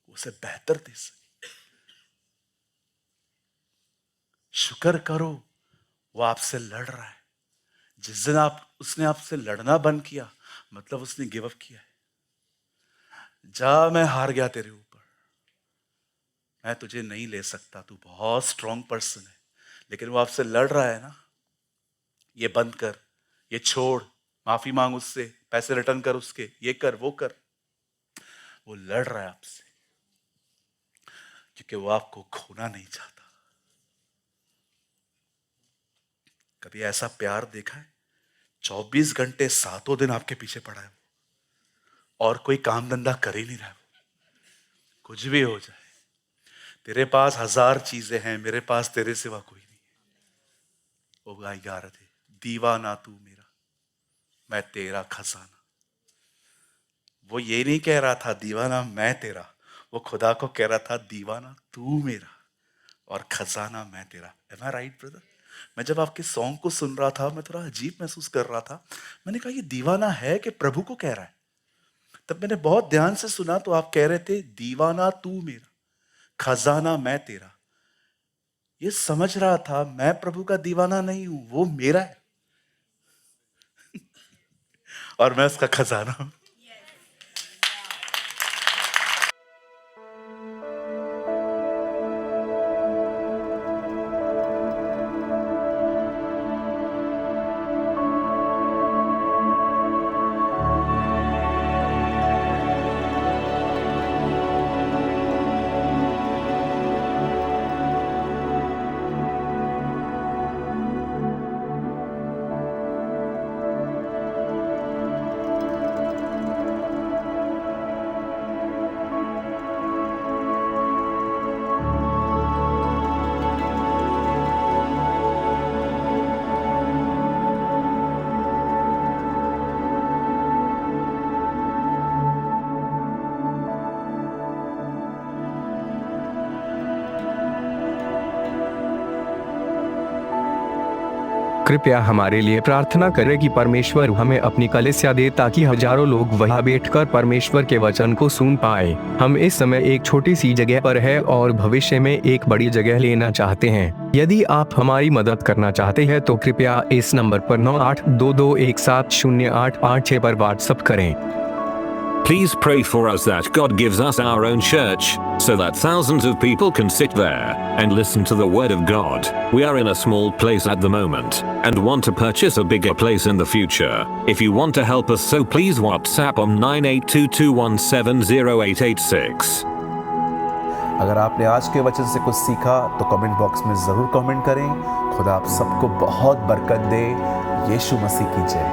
उसे बेहतर दे सके। शुक्र करो वो आपसे लड़ रहा है। जिस दिन उसने आपसे लड़ना बंद किया, मतलब उसने गिव अप किया है। जा, मैं हार गया तेरे ऊपर, मैं तुझे नहीं ले सकता, तू बहुत स्ट्रॉन्ग पर्सन है। लेकिन वो आपसे लड़ रहा है ना, ये बंद कर, ये छोड़, माफी मांग उससे, पैसे रिटर्न कर उसके, ये कर वो कर। वो लड़ रहा है आपसे क्योंकि वो आपको खोना नहीं चाहता। कभी ऐसा प्यार देखा है? 24 घंटे 7 दिन आपके पीछे पड़ा है और कोई काम धंधा कर ही नहीं रहा है। कुछ भी हो जाए, तेरे पास 1000 चीजें हैं, मेरे पास तेरे सिवा कोई नहीं है। वो गाय गा रहे थे, दीवाना तू मेरा, मैं तेरा खजाना। वो ये नहीं कह रहा था दीवाना मैं तेरा, वो खुदा को कह रहा था दीवाना तू मेरा और खजाना मैं तेरा। Am I right, brother? मैं जब आपके सॉन्ग को सुन रहा था, मैं थोड़ा अजीब महसूस कर रहा था। मैंने कहा ये दीवाना है कि प्रभु को कह रहा है? तब मैंने बहुत ध्यान से सुना तो आप कह रहे थे दीवाना तू मेरा, खजाना मैं तेरा। ये समझ रहा था मैं प्रभु का दीवाना नहीं हूं, वो मेरा है और मैं उसका खजाना हूं।
कृपया हमारे लिए प्रार्थना करें कि परमेश्वर हमें अपनी कलीसिया दे ताकि हजारों लोग वहां बैठकर परमेश्वर के वचन को सुन पाए। हम इस समय एक छोटी सी जगह पर है और भविष्य में एक बड़ी जगह लेना चाहते हैं। यदि आप हमारी मदद करना चाहते हैं तो कृपया इस नंबर पर 9822170886 पर व्हाट्सएप करें।
Please pray for us that God gives us our own church, so that thousands of people can sit there and listen to the Word of God. We are in a small place at the moment, and want to purchase a bigger place in the future. If you want to help us, so please WhatsApp on 9822170886.
अगर आपने आज के वचन से कुछ सीखा तो comment box में ज़रूर कमेंट करें। खुदा आप सबको बहुत बरकत दे। यीशु मसीह की जय।